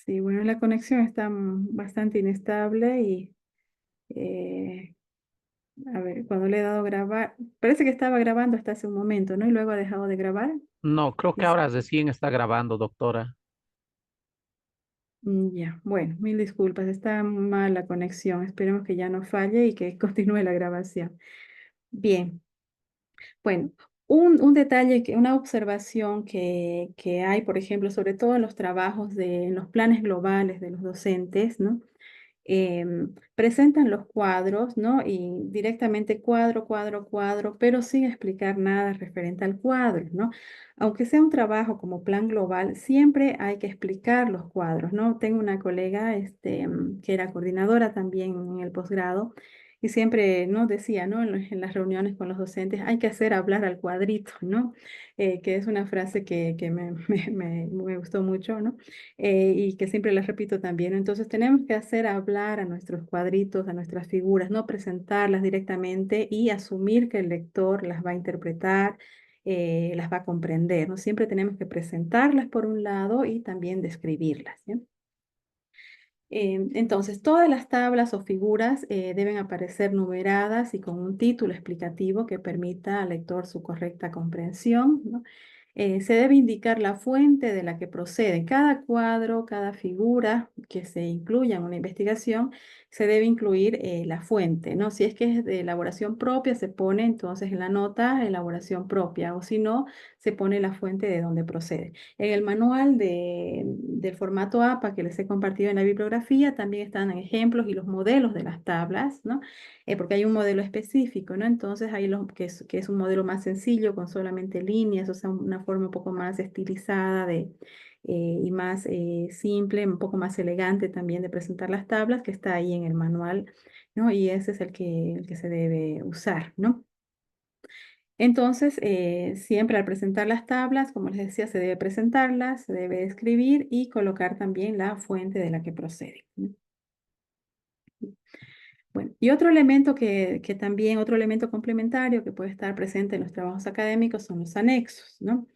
Sí, bueno, la conexión está bastante inestable y a ver, cuando le he dado a grabar, parece que estaba grabando hasta hace un momento, ¿no? Y luego ha dejado de grabar. No, creo que Es- ahora recién está grabando, doctora. ya, bueno, mil disculpas, está mal la conexión. Esperemos que ya no falle y que continúe la grabación. Bien, bueno, un detalle, una observación que hay, por ejemplo, sobre todo en los trabajos en los planes globales de los docentes, ¿no? Presentan los cuadros, ¿no? Y directamente cuadro, cuadro, cuadro, pero sin explicar nada referente al cuadro, ¿no? Aunque sea un trabajo como plan global, siempre hay que explicar los cuadros, ¿no? Tengo una colega, que era coordinadora también en el posgrado. Y siempre nos decía, ¿no? En las reuniones con los docentes, hay que hacer hablar al cuadrito, ¿no? Que es una frase que me gustó mucho, ¿no? Y que siempre les repito también, ¿no? Entonces tenemos que hacer hablar a nuestros cuadritos, a nuestras figuras, no presentarlas directamente y asumir que el lector las va a interpretar, las va a comprender, ¿no? Siempre tenemos que presentarlas por un lado y también describirlas, ¿sí? Entonces, todas las tablas o figuras deben aparecer numeradas y con un título explicativo que permita al lector su correcta comprensión, ¿no? Se debe indicar la fuente de la que procede. Cada cuadro, cada figura que se incluya en una investigación, se debe incluir la fuente, ¿no? Si es que es de elaboración propia, se pone entonces en la nota elaboración propia, o si no, se pone la fuente de donde procede. En el manual del formato APA que les he compartido en la bibliografía también están ejemplos y los modelos de las tablas, ¿no? Porque hay un modelo específico, ¿no? Entonces hay que es un modelo más sencillo con solamente líneas, o sea, una forma un poco más estilizada y más simple, un poco más elegante también de presentar las tablas que está ahí en el manual, ¿no? Y ese es el que se debe usar, ¿no? Entonces, siempre al presentar las tablas, como les decía, se debe presentarlas, se debe escribir y colocar también la fuente de la que procede, ¿no? Bueno, y otro elemento que también, otro elemento complementario que puede estar presente en los trabajos académicos son los anexos, ¿no?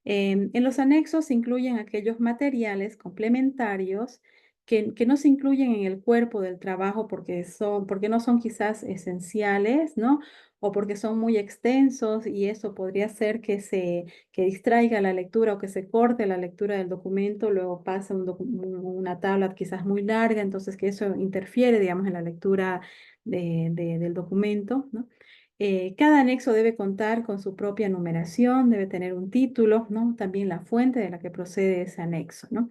En los anexos se incluyen aquellos materiales complementarios que no se incluyen en el cuerpo del trabajo porque no son quizás esenciales, ¿no? O porque son muy extensos y eso podría hacer que distraiga la lectura o que se corte la lectura del documento, luego pasa una tabla quizás muy larga, entonces que eso interfiere, digamos, en la lectura del documento, ¿no? Cada anexo debe contar con su propia numeración, debe tener un título, ¿no? También la fuente de la que procede ese anexo, ¿no?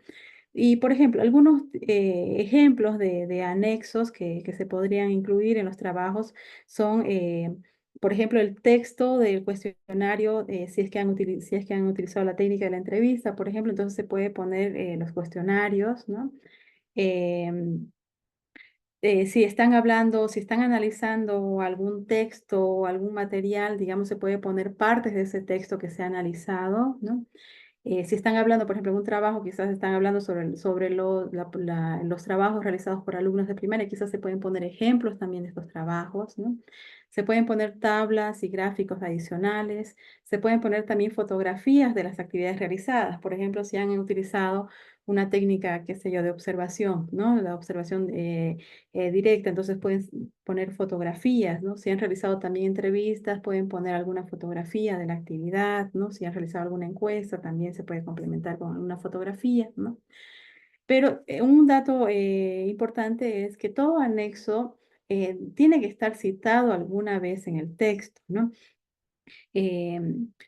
Y, por ejemplo, algunos ejemplos de anexos que se podrían incluir en los trabajos son, por ejemplo, el texto del cuestionario, si es que han utilizado la técnica de la entrevista, por ejemplo, entonces se puede poner los cuestionarios, ¿no? Em, si están hablando, si están analizando algún texto o algún material, digamos, se puede poner partes de ese texto que se ha analizado, ¿no? Si están hablando, por ejemplo, en un trabajo, quizás están hablando sobre los trabajos realizados por alumnos de primaria, quizás se pueden poner ejemplos también de estos trabajos, ¿no? Se pueden poner tablas y gráficos adicionales, se pueden poner también fotografías de las actividades realizadas, por ejemplo, si han utilizado una técnica, qué sé yo, de observación, ¿no? La observación directa, entonces pueden poner fotografías, ¿no? Si han realizado también entrevistas, pueden poner alguna fotografía de la actividad, ¿no? Si han realizado alguna encuesta, también se puede complementar con una fotografía, ¿no? Pero un dato importante es que todo anexo tiene que estar citado alguna vez en el texto, ¿no?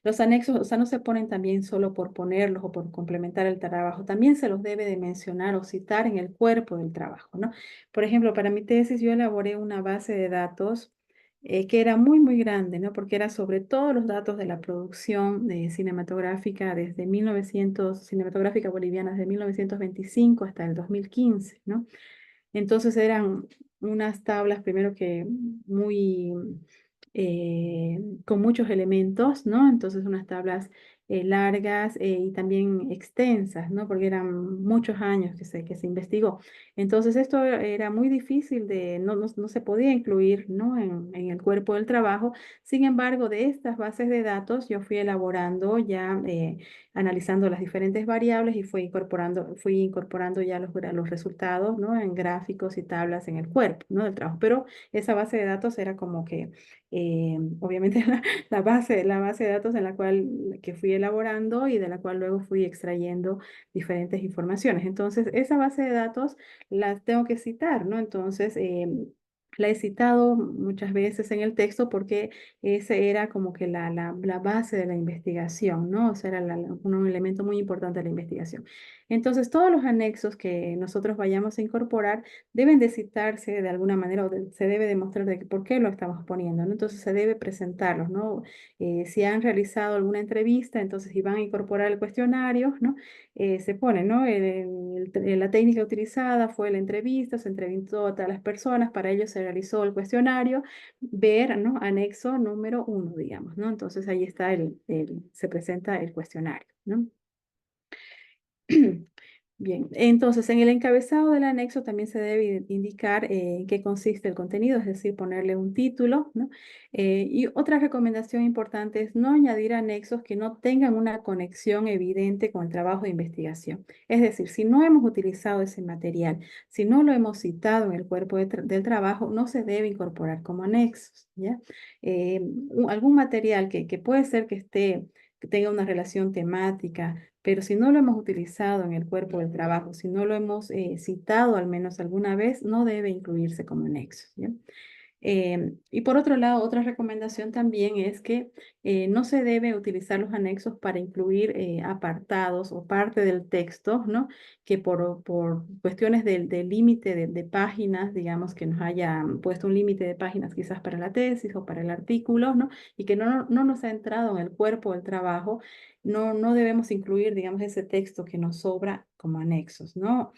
Los anexos, o sea, no se ponen también solo por ponerlos o por complementar el trabajo, también se los debe de mencionar o citar en el cuerpo del trabajo, ¿no? Por ejemplo, para mi tesis yo elaboré una base de datos que era muy, muy grande, ¿no? Porque era sobre todos los datos de la producción cinematográfica desde 1900, cinematográfica boliviana desde 1925 hasta el 2015, ¿no? Entonces eran unas tablas, primero que muy, con muchos elementos, ¿no? Entonces unas tablas largas y también extensas, ¿no? Porque eran muchos años que se investigó. Entonces esto era muy difícil no se podía incluir, ¿no? En el cuerpo del trabajo. Sin embargo, de estas bases de datos yo fui elaborando ya, analizando las diferentes variables y fui incorporando ya los resultados, ¿no? En gráficos y tablas en el cuerpo, ¿no? Del trabajo. Pero esa base de datos era como que, obviamente, la base de datos en la cual que fui elaborando y de la cual luego fui extrayendo diferentes informaciones. Entonces, esa base de datos las tengo que citar, ¿no? Entonces, la he citado muchas veces en el texto porque ese era como que la base de la investigación, ¿no? O sea, era un elemento muy importante de la investigación. Entonces, todos los anexos que nosotros vayamos a incorporar deben de citarse de alguna manera se debe demostrar de por qué lo estamos poniendo, ¿no? Entonces, se debe presentarlos, ¿no? Si han realizado alguna entrevista, entonces, si van a incorporar el cuestionario, ¿no? Se pone, ¿no? La técnica utilizada fue la entrevista, se entrevistó a todas las personas, para ello se realizó el cuestionario, ver, ¿no? Anexo número 1, digamos, ¿no? Entonces ahí está se presenta el cuestionario, ¿no? Bien, entonces en el encabezado del anexo también se debe indicar en qué consiste el contenido, es decir, ponerle un título, ¿no? Y otra recomendación importante es no añadir anexos que no tengan una conexión evidente con el trabajo de investigación. Es decir, si no hemos utilizado ese material, si no lo hemos citado en el cuerpo del trabajo, no se debe incorporar como anexos, ¿ya? Algún material que puede ser que tenga una relación temática, pero si no lo hemos utilizado en el cuerpo del trabajo, si no lo hemos citado al menos alguna vez, no debe incluirse como anexo, ¿ya? Y por otro lado, otra recomendación también es que no se debe utilizar los anexos para incluir apartados o parte del texto, ¿no? Que por cuestiones del límite de páginas, digamos, que nos haya puesto un límite de páginas quizás para la tesis o para el artículo, ¿no? Y que no nos ha entrado en el cuerpo del trabajo, no debemos incluir, digamos, ese texto que nos sobra como anexos, ¿no?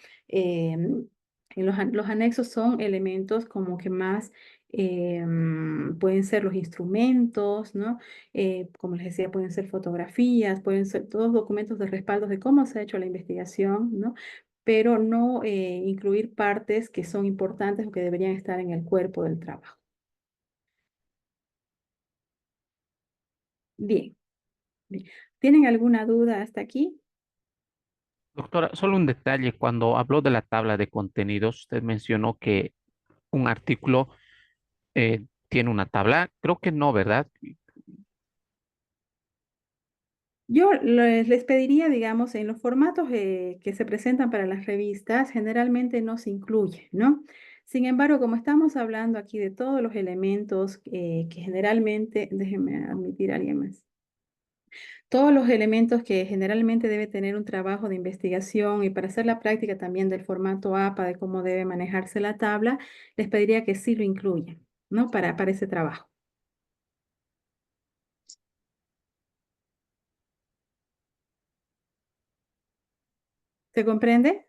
Los anexos son elementos como que más pueden ser los instrumentos, ¿no? Como les decía, pueden ser fotografías, pueden ser todos documentos de respaldo de cómo se ha hecho la investigación, ¿no? Pero no incluir partes que son importantes o que deberían estar en el cuerpo del trabajo. Bien, bien. ¿Tienen alguna duda hasta aquí? Doctora, solo un detalle. Cuando habló de la tabla de contenidos, usted mencionó que un artículo tiene una tabla. Creo que no, ¿verdad? Yo les pediría, digamos, en los formatos que se presentan para las revistas, generalmente no se incluye, ¿no? Sin embargo, como estamos hablando aquí de todos los elementos que generalmente, déjenme admitir a alguien más, todos los elementos que generalmente debe tener un trabajo de investigación y para hacer la práctica también del formato APA, de cómo debe manejarse la tabla, les pediría que sí lo incluyan, ¿no? Para ese trabajo. ¿Se comprende?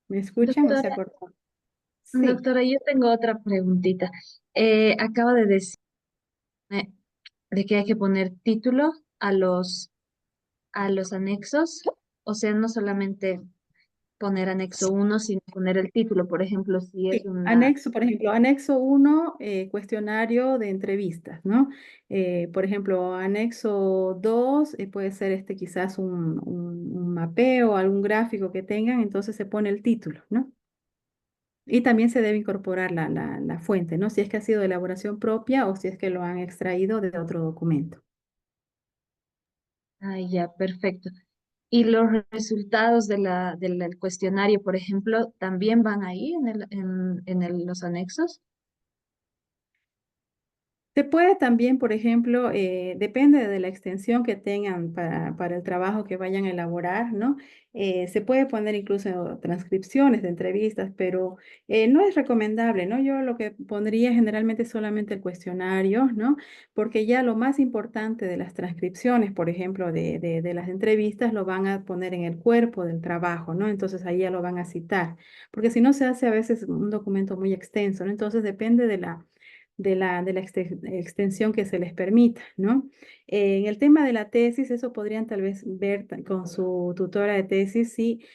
¿Me escuchan o se Doctora, ha cortado? Sí. doctora, yo tengo otra preguntita. Acaba de decir de que hay que poner título a a los anexos, o sea, no solamente poner anexo uno, sino poner el título, por ejemplo, si es Sí, una... anexo, por ejemplo, anexo 1, cuestionario de entrevistas, ¿no? Por ejemplo, anexo 2 puede ser quizás un mapeo, algún gráfico que tengan, entonces se pone el título, ¿no? Y también se debe incorporar la fuente, ¿no? Si es que ha sido de elaboración propia o si es que lo han extraído de otro documento. Ah, ya, perfecto. Y los resultados de del cuestionario, por ejemplo, también van ahí en los anexos. Se puede también, por ejemplo, depende de la extensión que tengan para el trabajo que vayan a elaborar, ¿no? Se puede poner incluso transcripciones de entrevistas, pero no es recomendable, ¿no? Yo lo que pondría generalmente solamente el cuestionario, ¿no? Porque ya lo más importante de las transcripciones, por ejemplo, de las entrevistas, lo van a poner en el cuerpo del trabajo, ¿no? Entonces ahí ya lo van a citar, porque si no se hace a veces un documento muy extenso, ¿no? Entonces depende de la extensión que se les permita, ¿no? En el tema de la tesis, eso podrían tal vez ver con su tutora de tesis si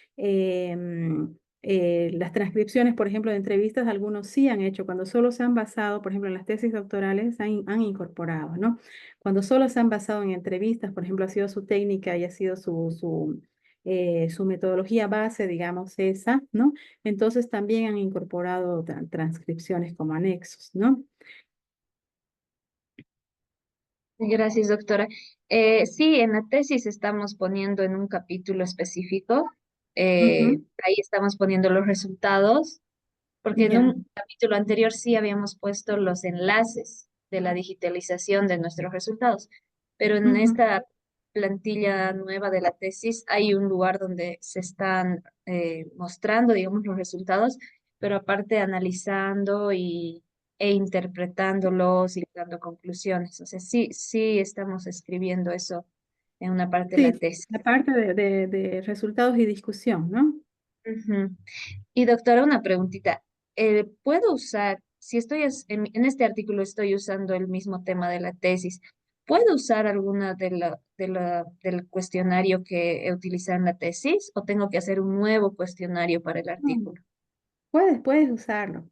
las transcripciones, por ejemplo, de entrevistas, algunos sí han hecho, cuando solo se han basado, por ejemplo, en las tesis doctorales, han incorporado, ¿no? Cuando solo se han basado en entrevistas, por ejemplo, ha sido su técnica y ha sido su metodología base, digamos, esa, ¿no? Entonces también han incorporado transcripciones como anexos, ¿no? Gracias, doctora. Sí, en la tesis estamos poniendo en un capítulo específico, Ujú. ahí estamos poniendo los resultados, porque en Ya. un capítulo anterior sí habíamos puesto los enlaces de la digitalización de nuestros resultados, pero en Ujú. esta plantilla nueva de la tesis hay un lugar donde se están mostrando, digamos, los resultados, pero aparte analizando e interpretándolos y dando conclusiones. O sea, sí, sí estamos escribiendo eso en una parte de Sí, la tesis. la parte de resultados y discusión, ¿no? Ujú. Y doctora, una preguntita. ¿Puedo usar, si estoy en este artículo estoy usando el mismo tema de la tesis, ¿puedo usar alguna del cuestionario que he utilizado en la tesis o tengo que hacer un nuevo cuestionario para el Mm. artículo? Puedes usarlo,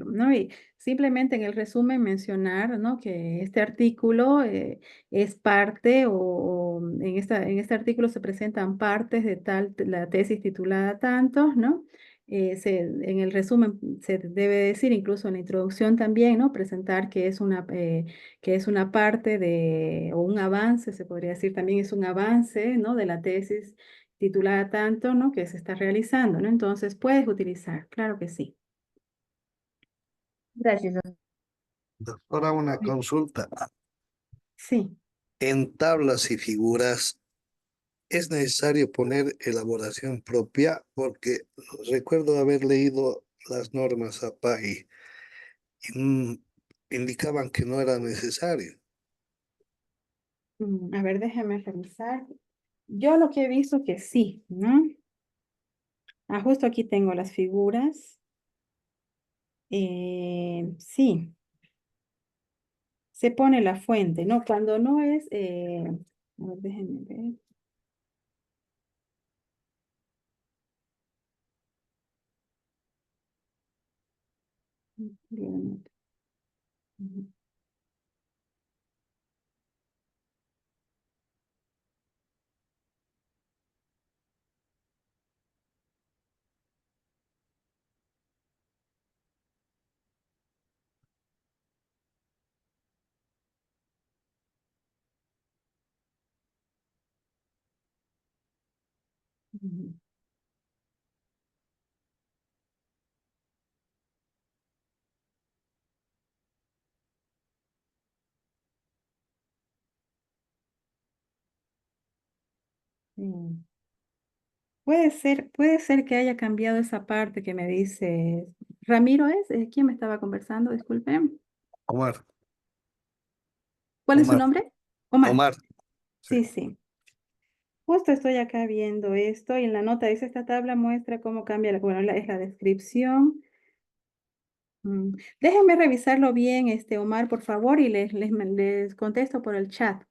¿no? Y simplemente en el resumen mencionar, ¿no? Que este artículo es parte o en este artículo se presentan partes de la tesis titulada tanto, ¿no? En el resumen se debe decir, incluso en la introducción también, ¿no? Presentar que es una parte o un avance, se podría decir también es un avance, ¿no? De la tesis titulada tanto, ¿no? Que se está realizando, ¿no? Entonces puedes utilizar, claro que sí. Gracias, doctora. Doctora, una Sí. consulta. Sí. En tablas y figuras, ¿es necesario poner elaboración propia? Porque recuerdo haber leído las normas APAI y indicaban que no era necesario. A ver, déjame revisar. Yo lo que he visto que sí, ¿no? Ah, justo aquí tengo las figuras. Sí, se pone la fuente, ¿no? Cuando no es, a ver, déjenme ver. Ujú. Ujú. Sí. Puede ser que haya cambiado esa parte que me dice Ramiro es, ¿quién me estaba conversando? Disculpe. Omar, ¿Cuál es su Omar, nombre? Omar. Omar. Sí. Sí, sí. Justo estoy acá viendo esto y en la nota dice esta tabla muestra cómo cambia bueno, es la descripción. Déjenme revisarlo bien, Omar, por favor, y les contesto por el chat.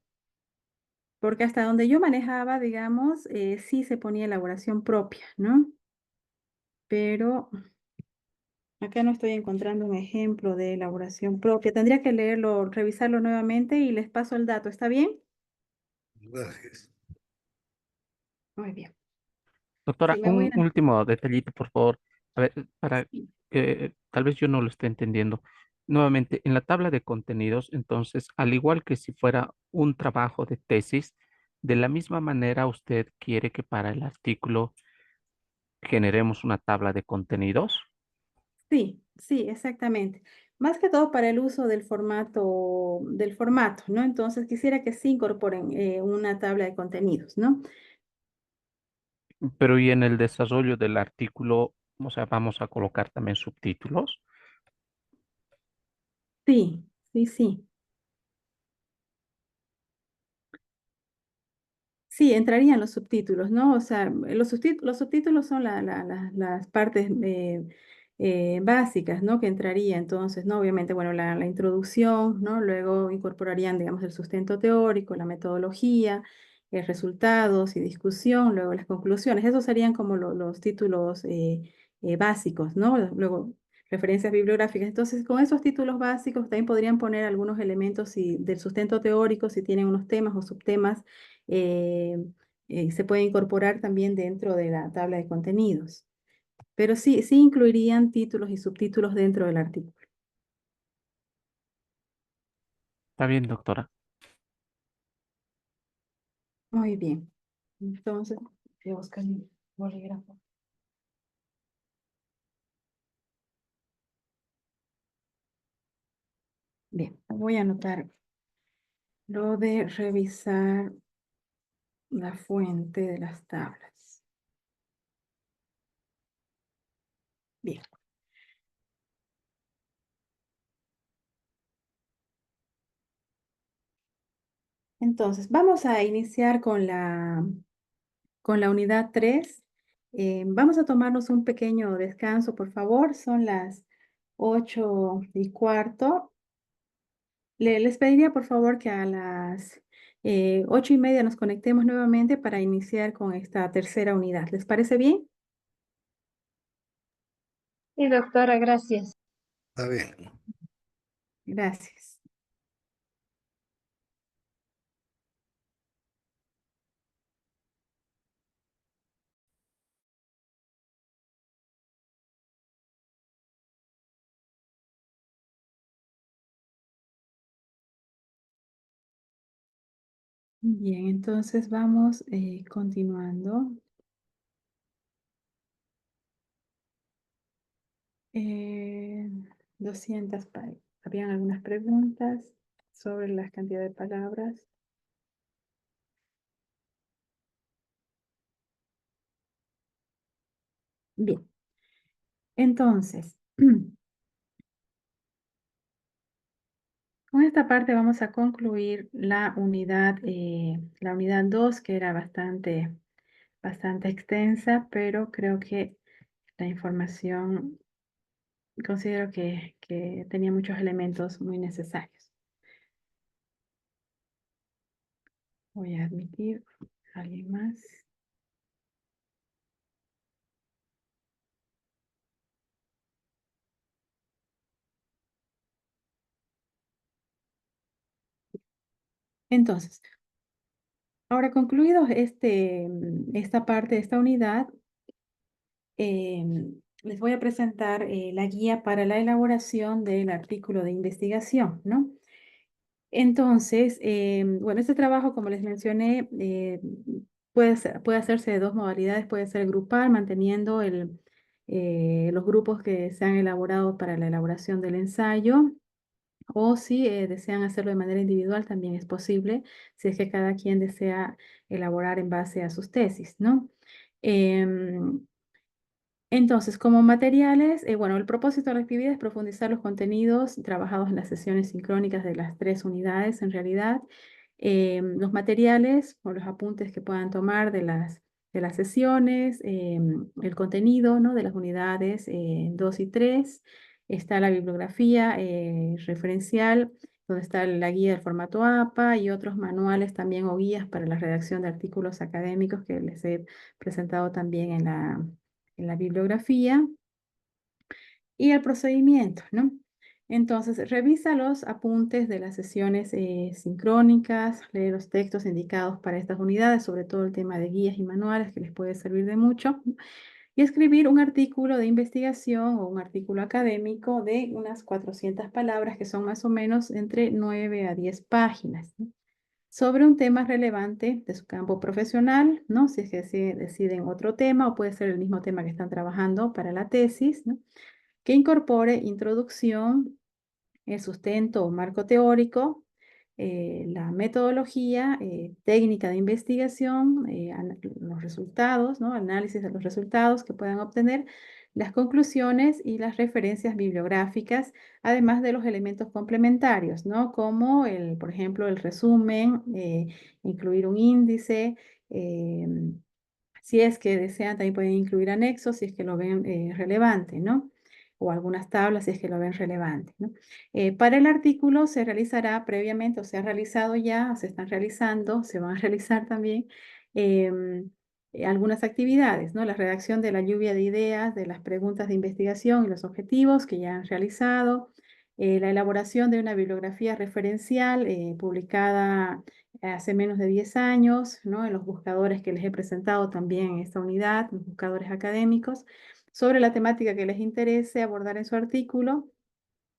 Porque hasta donde yo manejaba, digamos, sí se ponía elaboración propia, ¿no? Pero acá no estoy encontrando un ejemplo de elaboración propia. Tendría que leerlo, revisarlo nuevamente y les paso el dato. ¿Está bien? Gracias. Muy bien. Doctora, Sí, me voy un a... último detallito, por favor. A ver, para Sí. que tal vez yo no lo esté entendiendo. Nuevamente, en la tabla de contenidos, entonces, al igual que si fuera un trabajo de tesis, de la misma manera usted quiere que para el artículo generemos una tabla de contenidos. Sí, sí, exactamente. más que todo para el uso del formato, ¿no? Entonces quisiera que sí incorporen una tabla de contenidos, ¿no? Pero y en el desarrollo del artículo, o sea, vamos a colocar también subtítulos. Sí, sí, sí. Sí, entrarían los subtítulos, ¿no? O sea, los subtítulos son las partes básicas, ¿no? Que entraría entonces, ¿no? Obviamente, bueno, la introducción, ¿no? Luego incorporarían, digamos, el sustento teórico, la metodología, resultados y discusión, luego las conclusiones. Esos serían como los títulos básicos, ¿no? Luego, referencias bibliográficas. Entonces, con esos títulos básicos también podrían poner algunos elementos del sustento teórico, si tienen unos temas o subtemas eh, se puede incorporar también dentro de la tabla de contenidos. Pero sí, sí incluirían títulos y subtítulos dentro del artículo. Está bien, doctora. Muy bien. Entonces, voy a buscar mi bolígrafo. Bien, voy a anotar lo de revisar la fuente de las tablas. Bien. Entonces, vamos a iniciar con la unidad 3. Vamos a tomarnos un pequeño descanso, por favor. Son las 8:15. Les pediría, por favor, que a las 8:30 nos conectemos nuevamente para iniciar con esta tercera unidad. ¿Les parece bien? Sí, doctora, gracias. Está bien. Gracias. Bien, entonces vamos continuando. 200 páginas. Habían algunas preguntas sobre la cantidad de palabras. Bien, entonces, con esta parte vamos a concluir la unidad 2, que era bastante extensa, pero creo que la información considero que tenía muchos elementos muy necesarios. Voy a admitir a alguien más. Entonces, ahora concluido esta parte de esta unidad, les voy a presentar la guía para la elaboración del artículo de investigación, ¿no? Entonces, bueno, este trabajo, como les mencioné, puede hacerse de dos modalidades. Puede ser grupal, manteniendo los grupos que se han elaborado para la elaboración del ensayo, o si desean hacerlo de manera individual, también es posible, si es que cada quien desea elaborar en base a sus tesis, ¿no? Em, entonces, como materiales, bueno, el propósito de la actividad es profundizar los contenidos trabajados en las sesiones sincrónicas de las 3 unidades, en realidad. Los materiales o los apuntes que puedan tomar de las sesiones, el contenido, ¿no? De las unidades 2 y 3. Está la bibliografía referencial, donde está la guía del formato APA y otros manuales también o guías para la redacción de artículos académicos que les he presentado también en la bibliografía, y el procedimiento, ¿no? Entonces, revisa los apuntes de las sesiones sincrónicas, lee los textos indicados para estas unidades, sobre todo el tema de guías y manuales que les puede servir de mucho, y escribir un artículo de investigación o un artículo académico de unas 400 palabras, que son más o menos entre 9 a 10 páginas, ¿no? Sobre un tema relevante de su campo profesional, ¿no? Si es que deciden otro tema, o puede ser el mismo tema que están trabajando para la tesis, ¿no? Que incorpore introducción, el sustento o marco teórico, la metodología, técnica de investigación, los resultados, ¿no? Análisis de los resultados que puedan obtener, las conclusiones y las referencias bibliográficas, además de los elementos complementarios, ¿no? Como, por ejemplo, el resumen, incluir un índice, si es que desean, también pueden incluir anexos si es que lo ven relevante, ¿no? O algunas tablas si es que lo ven relevante, ¿no? Para el artículo se realizará previamente, o se ha realizado ya, se están realizando, se van a realizar también algunas actividades, ¿no? La redacción de la lluvia de ideas, de las preguntas de investigación y los objetivos que ya han realizado, la elaboración de una bibliografía referencial publicada hace menos de 10 años, ¿no? En los buscadores que les he presentado también en esta unidad, los buscadores académicos, sobre la temática que les interese abordar en su artículo,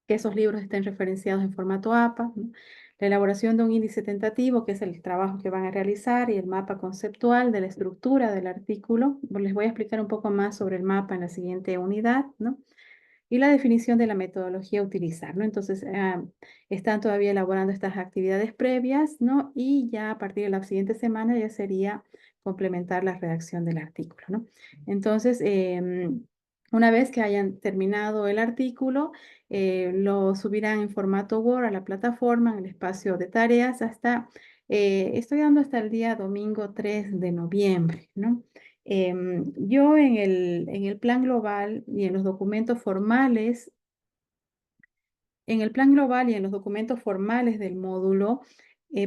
que esos libros estén referenciados en formato APA, ¿no? La elaboración de un índice tentativo, que es el trabajo que van a realizar, y el mapa conceptual de la estructura del artículo. Les voy a explicar un poco más sobre el mapa en la siguiente unidad, ¿no? Y la definición de la metodología a utilizar, ¿no? Entonces, están todavía elaborando estas actividades previas, ¿no? Y ya a partir de la siguiente semana ya sería complementar la redacción del artículo, ¿no? Entonces, una vez que hayan terminado el artículo, lo subirán en formato Word a la plataforma, en el espacio de tareas, estoy dando hasta el día domingo 3 de noviembre, ¿no? Yo en el plan global y en los documentos formales, en el plan global y en los documentos formales del módulo,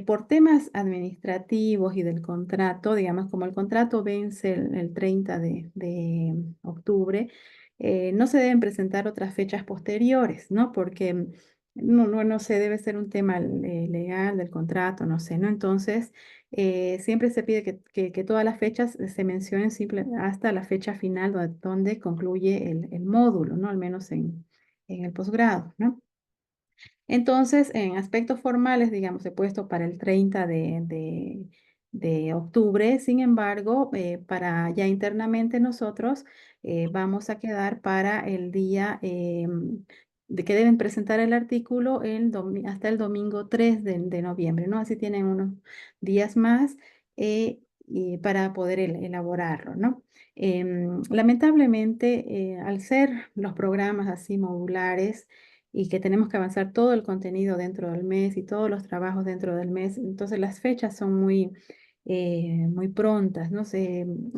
por temas administrativos y del contrato, digamos, como el contrato vence el 30 de octubre, no se deben presentar otras fechas posteriores, ¿no? Porque no sé, debe ser un tema legal del contrato, no sé, ¿no? Entonces, siempre se pide que todas las fechas se mencionen hasta la fecha final donde concluye el módulo, ¿no? Al menos en el posgrado, ¿no? Entonces, en aspectos formales, digamos, he puesto para el 30 de octubre. Sin embargo, para ya internamente nosotros vamos a quedar para el día de que deben presentar el artículo hasta el domingo 3 de noviembre, ¿no? Así tienen unos días más y para poder elaborarlo, ¿no? Lamentablemente, al ser los programas así modulares, y que tenemos que avanzar todo el contenido dentro del mes y todos los trabajos dentro del mes. Entonces las fechas son muy prontas, ¿no?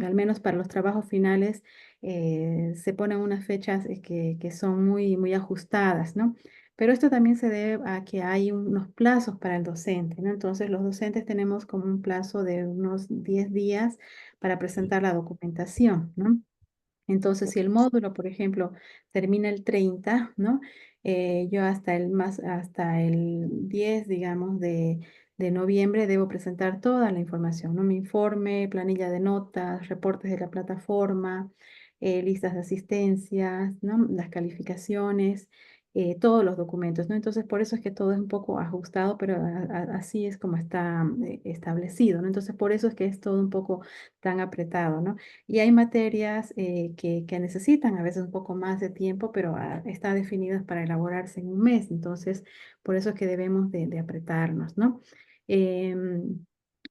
Al menos para los trabajos finales se ponen unas fechas que son muy ajustadas, ¿no? Pero esto también se debe a que hay unos plazos para el docente, ¿no? Entonces los docentes tenemos como un plazo de unos 10 días para presentar la documentación, ¿no? Entonces, si el módulo, por ejemplo, termina el 30, ¿no? Yo hasta el 10, digamos, de noviembre debo presentar toda la información, ¿no? Mi informe, planilla de notas, reportes de la plataforma, listas de asistencias, ¿no? Las calificaciones, todos los documentos, ¿no? Entonces, por eso es que todo es un poco ajustado, pero así es como está establecido, ¿no? Entonces, por eso es que es todo un poco tan apretado, ¿no? Y hay materias que necesitan a veces un poco más de tiempo, pero están definidas para elaborarse en un mes. Entonces, por eso es que debemos de apretarnos, ¿no? Em,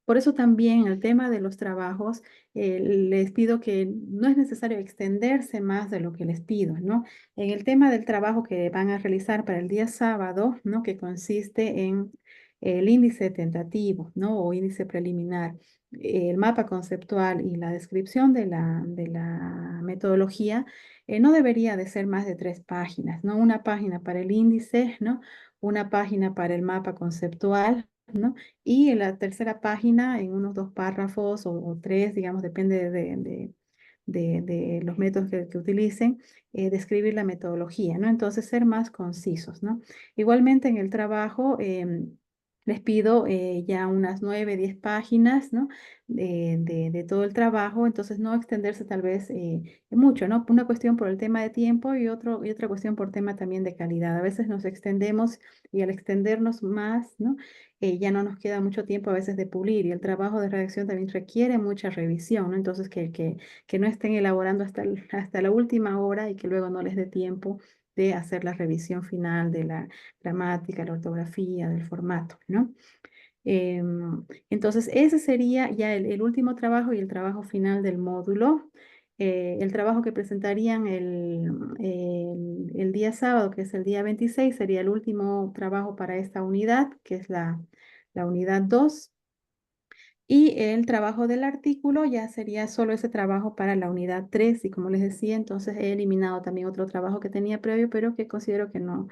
por eso también el tema de los trabajos, les pido que no es necesario extenderse más de lo que les pido, ¿no? En el tema del trabajo que van a realizar para el día sábado, ¿no? Que consiste en el índice tentativo, ¿no? O índice preliminar, el mapa conceptual y la descripción de la metodología, no debería de ser más de 3 páginas, ¿no? Una página para el índice, ¿no? Una página para el mapa conceptual, ¿no? Y en la tercera página, en unos 2 párrafos o 3, digamos, depende de los métodos que utilicen, describir la metodología, ¿no? Entonces, ser más concisos, ¿no? Igualmente en el trabajo, les pido ya unas 9, 10 páginas, ¿no? De todo el trabajo, entonces no extenderse tal vez mucho, ¿no? Una cuestión por el tema de tiempo y otra cuestión por tema también de calidad. A veces nos extendemos y al extendernos más, ¿no? Ya no nos queda mucho tiempo a veces de pulir y el trabajo de redacción también requiere mucha revisión, ¿no? Entonces que no estén elaborando hasta la última hora y que luego no les dé tiempo de hacer la revisión final de la gramática, la ortografía, del formato, ¿no? Entonces, ese sería ya el último trabajo y el trabajo final del módulo. El trabajo que presentarían el día sábado, que es el día 26, sería el último trabajo para esta unidad, que es la unidad 2. Y el trabajo del artículo ya sería solo ese trabajo para la unidad 3. Y como les decía, entonces he eliminado también otro trabajo que tenía previo, pero que considero que no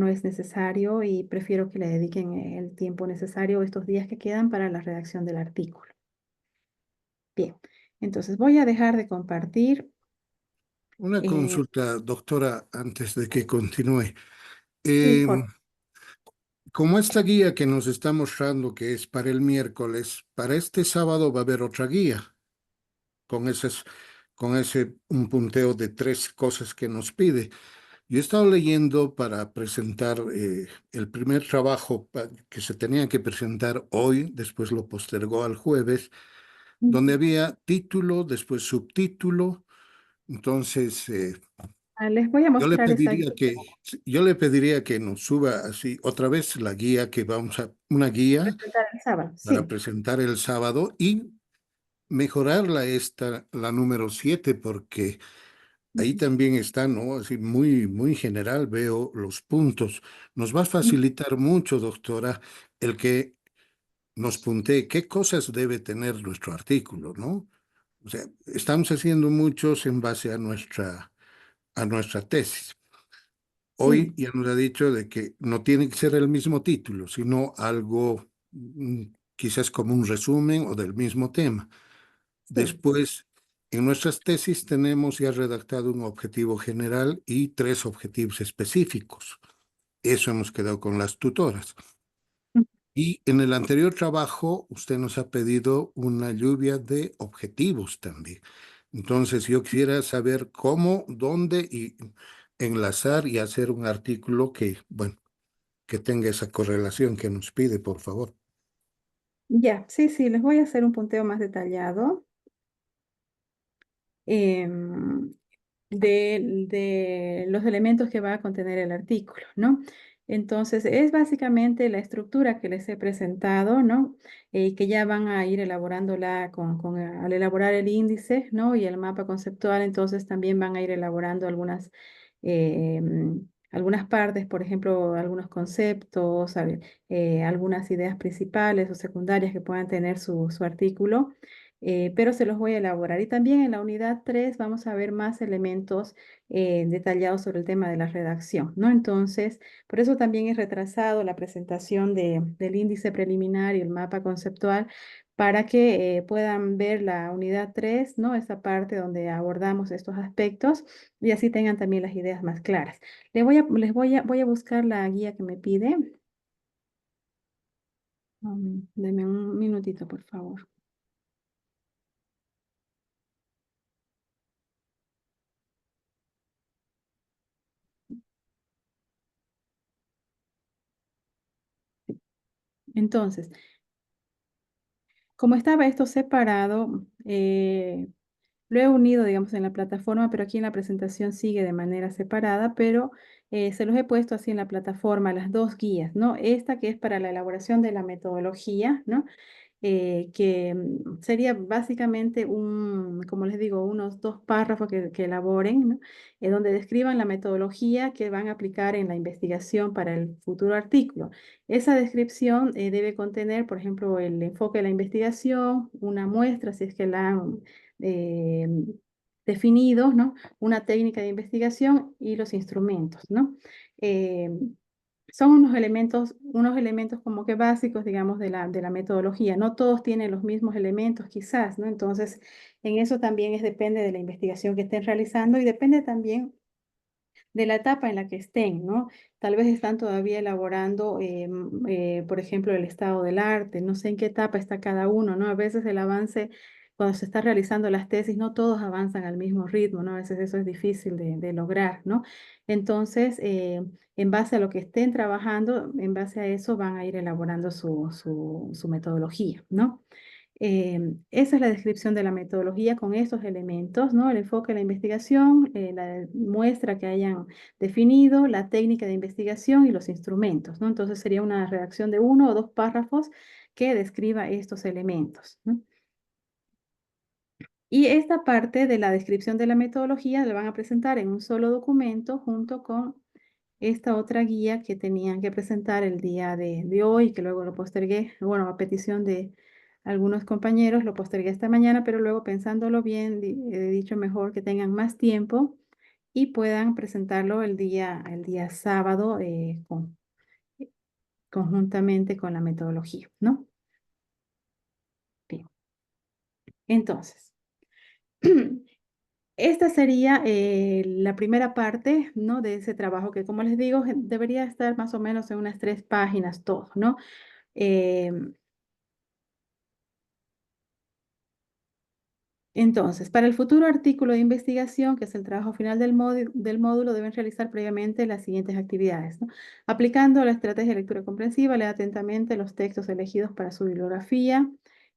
es necesario y prefiero que le dediquen el tiempo necesario estos días que quedan para la redacción del artículo. Bien, entonces voy a dejar de compartir. Una consulta, doctora, antes de que continúe. Sí, Em, Como esta guía que nos está mostrando que es para el miércoles, para este sábado va a haber otra guía con ese un punteo de 3 cosas que nos pide. Yo he estado leyendo para presentar el primer trabajo que se tenía que presentar hoy, después lo postergó al jueves, donde había título, después subtítulo. Entonces, les voy a yo le mostrar esa guía. pediría yo le pediría que nos suba así otra vez la guía una guía Presentar el sábado, para sí. presentar el sábado y mejorarla la número 7, porque ahí Ujú. también está, ¿no? Así muy, muy general veo los puntos. Nos va a facilitar mucho, doctora, el que nos puntee qué cosas debe tener nuestro artículo, ¿no? O sea, estamos haciendo muchos en base a nuestra tesis. Hoy Sí, ya nos ha dicho de que no tiene que ser el mismo título, sino algo quizás como un resumen o del mismo tema. sí. Después, en nuestras tesis tenemos ya redactado un objetivo general y 3 objetivos específicos. Eso hemos quedado con las tutoras. Y en el anterior trabajo, usted nos ha pedido una lluvia de objetivos también. Entonces, yo quisiera saber cómo, dónde y enlazar y hacer un artículo que, bueno, que tenga esa correlación que nos pide, por favor. Ya, sí, sí, les voy a hacer un punteo más detallado. em, de los elementos que va a contener el artículo, ¿no? Entonces, es básicamente la estructura que les he presentado, ¿no? Que ya van a ir elaborándola al elaborar el índice, ¿no? Y el mapa conceptual, entonces también van a ir elaborando algunas partes, por ejemplo, algunos conceptos, algunas ideas principales o secundarias que puedan tener su artículo, pero se los voy a elaborar. Y también en la unidad 3 vamos a ver más elementos detallados sobre el tema de la redacción, ¿no? Entonces, por eso también he retrasado la presentación del índice preliminar y el mapa conceptual para que puedan ver la unidad 3, ¿no? Esa parte donde abordamos estos aspectos y así tengan también las ideas más claras. Voy a buscar la guía que me pide. Deme un minutito, por favor. Entonces, como estaba esto separado, lo he unido, digamos, en la plataforma, pero aquí en la presentación sigue de manera separada, pero se los he puesto así en la plataforma, las dos guías, ¿no? Esta que es para la elaboración de la metodología, ¿no? Que sería básicamente como les digo, unos 2 párrafos que elaboren, ¿no? Donde describan la metodología que van a aplicar en la investigación para el futuro artículo. Esa descripción debe contener, por ejemplo, el enfoque de la investigación, una muestra, si es que la han eh, definido, ¿no? Una técnica de investigación y los instrumentos, ¿no? Eh, Son unos elementos como que básicos, digamos, de la metodología. No todos tienen los mismos elementos, quizás, ¿no? Entonces, en eso también depende de la investigación que estén realizando y depende también de la etapa en la que estén, ¿no? Tal vez están todavía elaborando, por ejemplo, el estado del arte, no sé en qué etapa está cada uno, ¿no? A veces el avance, cuando se está realizando las tesis, no todos avanzan al mismo ritmo, ¿no? A veces eso es difícil de lograr, ¿no? Entonces, en base a lo que estén trabajando, en base a eso van a ir elaborando su metodología, ¿no? Esa es la descripción de la metodología con estos elementos, ¿no? El enfoque de la investigación, la muestra que hayan definido, la técnica de investigación y los instrumentos, ¿no? Entonces sería una redacción de 1 o 2 párrafos que describa estos elementos, ¿no? Y esta parte de la descripción de la metodología la van a presentar en un solo documento junto con esta otra guía que tenían que presentar el día de hoy, que luego lo postergué, bueno, a petición de algunos compañeros, lo postergué esta mañana, pero luego pensándolo bien, he dicho mejor que tengan más tiempo y puedan presentarlo el día sábado conjuntamente con la metodología, ¿no? Bien. Entonces, esta sería la primera parte, ¿no? De ese trabajo que, como les digo, debería estar más o menos en unas 3 páginas todo, ¿no? Entonces, para el futuro artículo de investigación, que es el trabajo final del módulo, deben realizar previamente las siguientes actividades, ¿no? Aplicando la estrategia de lectura comprensiva, lea atentamente los textos elegidos para su bibliografía,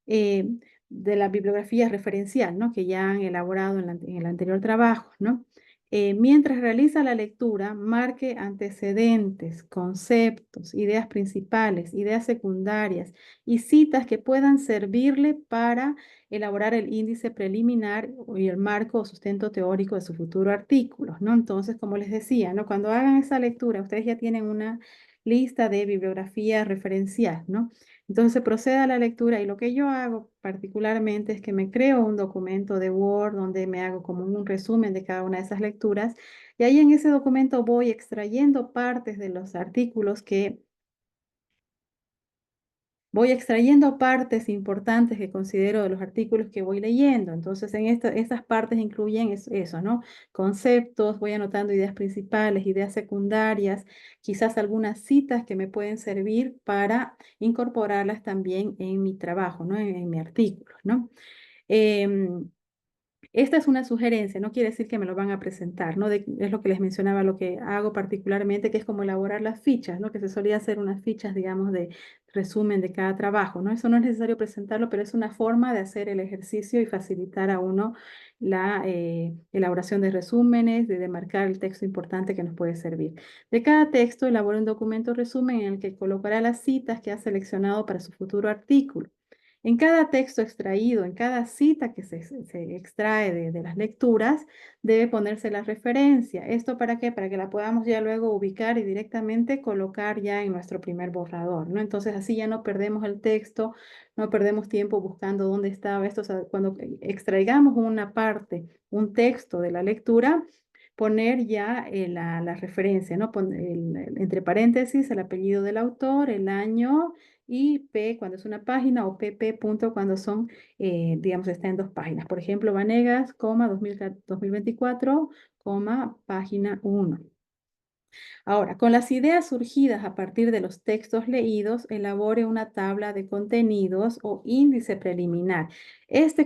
eh, de la bibliografía referencial, ¿no? Que ya han elaborado en el anterior trabajo, ¿no? Mientras realiza la lectura, marque antecedentes, conceptos, ideas principales, ideas secundarias y citas que puedan servirle para elaborar el índice preliminar y el marco o sustento teórico de su futuro artículo, ¿no? Entonces, como les decía, ¿no? Cuando hagan esa lectura, ustedes ya tienen una lista de bibliografía referencial, ¿no? Entonces se procede a la lectura y lo que yo hago particularmente es que me creo un documento de Word donde me hago como un resumen de cada una de esas lecturas y ahí en ese documento voy extrayendo partes de los artículos que voy extrayendo partes importantes que considero de los artículos que voy leyendo. Entonces, estas partes incluyen eso, ¿no? Conceptos, voy anotando ideas principales, ideas secundarias, quizás algunas citas que me pueden servir para incorporarlas también en mi trabajo, ¿no? En mi artículo, ¿no? Em, Esta es una sugerencia, no quiere decir que me lo van a presentar, ¿no? Es lo que les mencionaba, lo que hago particularmente, que es como elaborar las fichas, ¿no? Que se solía hacer unas fichas, digamos, de resumen de cada trabajo, ¿no? Eso no es necesario presentarlo, pero es una forma de hacer el ejercicio y facilitar a uno la elaboración de resúmenes, de marcar el texto importante que nos puede servir. De cada texto, elabora un documento resumen en el que colocará las citas que ha seleccionado para su futuro artículo. En cada texto extraído, en cada cita que se extrae de las lecturas, debe ponerse la referencia. ¿Esto para qué? Para que la podamos ya luego ubicar y directamente colocar ya en nuestro primer borrador, ¿no? Entonces así ya no perdemos el texto, no perdemos tiempo buscando dónde estaba esto. O sea, cuando extraigamos una parte, un texto de la lectura, poner ya la referencia, ¿no? Entre paréntesis el apellido del autor, el año y P cuando es una página o PP punto cuando son, digamos, está en 2 páginas. Por ejemplo, Vanegas, 2024, página 1. Ahora, con las ideas surgidas a partir de los textos leídos, elabore una tabla de contenidos o índice preliminar.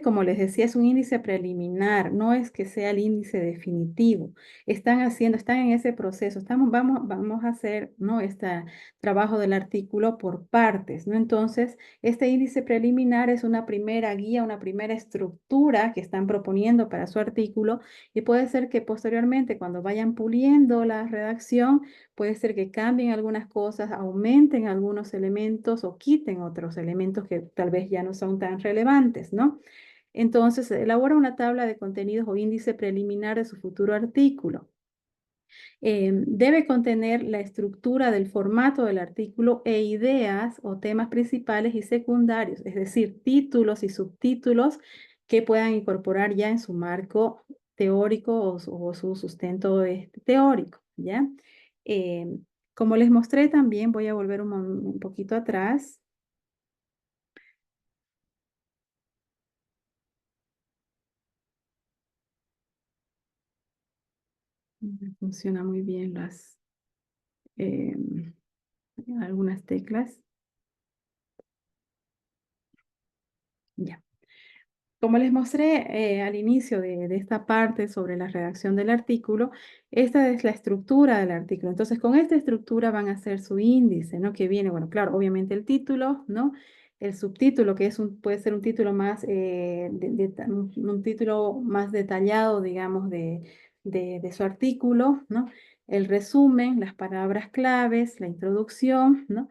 Como les decía, es un índice preliminar, no es que sea el índice definitivo. Están en ese proceso. Vamos a hacer, ¿no? Este trabajo del artículo por partes, ¿no? Entonces, este índice preliminar es una primera guía, una primera estructura que están proponiendo para su artículo y puede ser que posteriormente, cuando vayan puliendo la redacción, puede ser que cambien algunas cosas, aumenten algunos elementos o quiten otros elementos que tal vez ya no son tan relevantes, ¿no? Entonces, elabora una tabla de contenidos o índice preliminar de su futuro artículo. Debe contener la estructura del formato del artículo e ideas o temas principales y secundarios, es decir, títulos y subtítulos que puedan incorporar ya en su marco teórico o su sustento teórico, ¿ya? Como les mostré también, voy a volver un poquito atrás. Funciona muy bien algunas teclas. Ya. Como les mostré al inicio de esta parte sobre la redacción del artículo, esta es la estructura del artículo. Entonces, con esta estructura van a hacer su índice, ¿no? Que viene, bueno, claro, obviamente el título, ¿no? el subtítulo, que es puede ser un título más, un título más detallado, digamos, de su artículo, ¿no? El resumen, las palabras claves, la introducción, ¿no?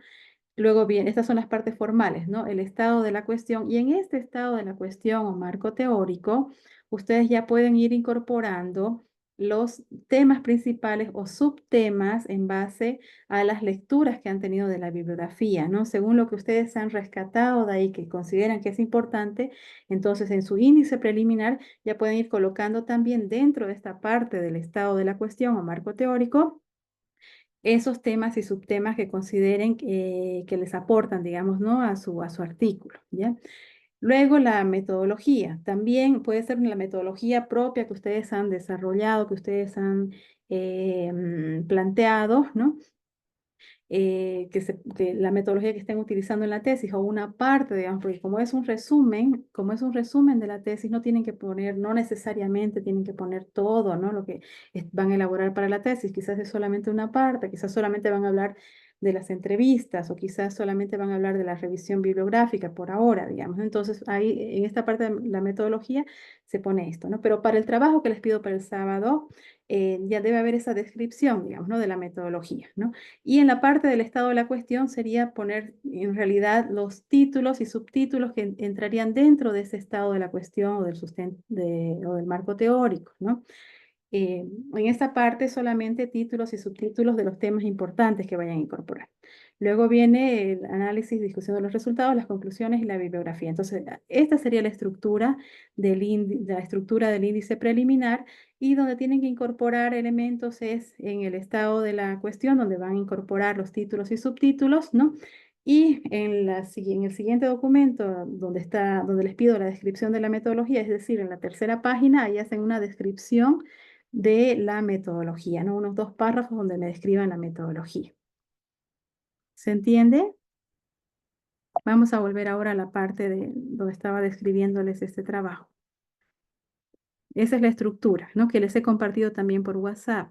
Luego bien, estas son las partes formales, ¿no? El estado de la cuestión. Y en este estado de la cuestión o marco teórico, ustedes ya pueden ir incorporando los temas principales o subtemas en base a las lecturas que han tenido de la bibliografía, ¿no? Según lo que ustedes han rescatado de ahí, que consideran que es importante, entonces en su índice preliminar ya pueden ir colocando también dentro de esta parte del estado de la cuestión o marco teórico esos temas y subtemas que consideren que les aportan, digamos, ¿no? a su artículo, ¿ya? Luego la metodología. También puede ser la metodología propia que ustedes han desarrollado, que ustedes han planteado, ¿no? Que la metodología que estén utilizando en la tesis o una parte, digamos, porque como es un resumen de la tesis, no tienen que poner, no necesariamente tienen que poner todo, ¿no? Lo que van a elaborar para la tesis, quizás es solamente una parte, quizás solamente van a hablar de las entrevistas o quizás solamente van a hablar de la revisión bibliográfica por ahora, digamos. Entonces, ahí en esta parte de la metodología se pone esto, ¿no? Pero para el trabajo que les pido para el sábado, ya debe haber esa descripción, digamos, ¿no? De la metodología, ¿no? Y en la parte del estado de la cuestión sería poner en realidad los títulos y subtítulos que entrarían dentro de ese estado de la cuestión o o del marco teórico, ¿no? En esta parte solamente títulos y subtítulos de los temas importantes que vayan a incorporar. Luego viene el análisis, discusión de los resultados, las conclusiones y la bibliografía. Entonces, esta sería la estructura del índice preliminar y donde tienen que incorporar elementos es en el estado de la cuestión, donde van a incorporar los títulos y subtítulos, ¿no? Y en el siguiente documento, donde les pido la descripción de la metodología, es decir, en la tercera página, ahí hacen una descripción de la metodología, ¿no? Unos 2 párrafos donde me describan la metodología. ¿Se entiende? Vamos a volver ahora a la parte de donde estaba describiéndoles este trabajo. Esa es la estructura, ¿no? Que les he compartido también por WhatsApp.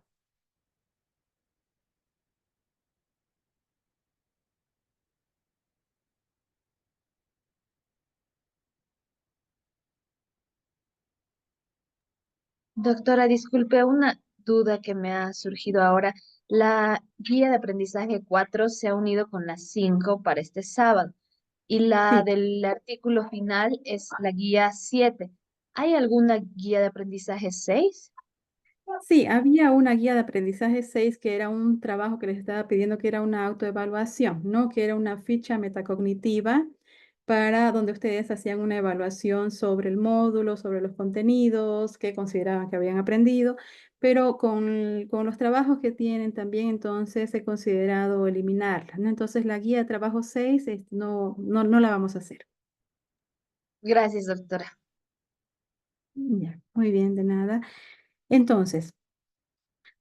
Doctora, disculpe, una duda que me ha surgido ahora. La guía de aprendizaje 4 se ha unido con la 5 para este sábado y la Sí. del artículo final es la guía 7. ¿Hay alguna guía de aprendizaje 6? Sí, había una guía de aprendizaje 6 que era un trabajo que les estaba pidiendo que era una autoevaluación, ¿no? Que era una ficha metacognitiva para donde ustedes hacían una evaluación sobre el módulo, sobre los contenidos que consideraban que habían aprendido, pero con los trabajos que tienen también entonces he considerado eliminarla, ¿no? Entonces la guía de trabajo 6 no la vamos a hacer. Gracias, doctora. Ya, muy bien, de nada. Entonces,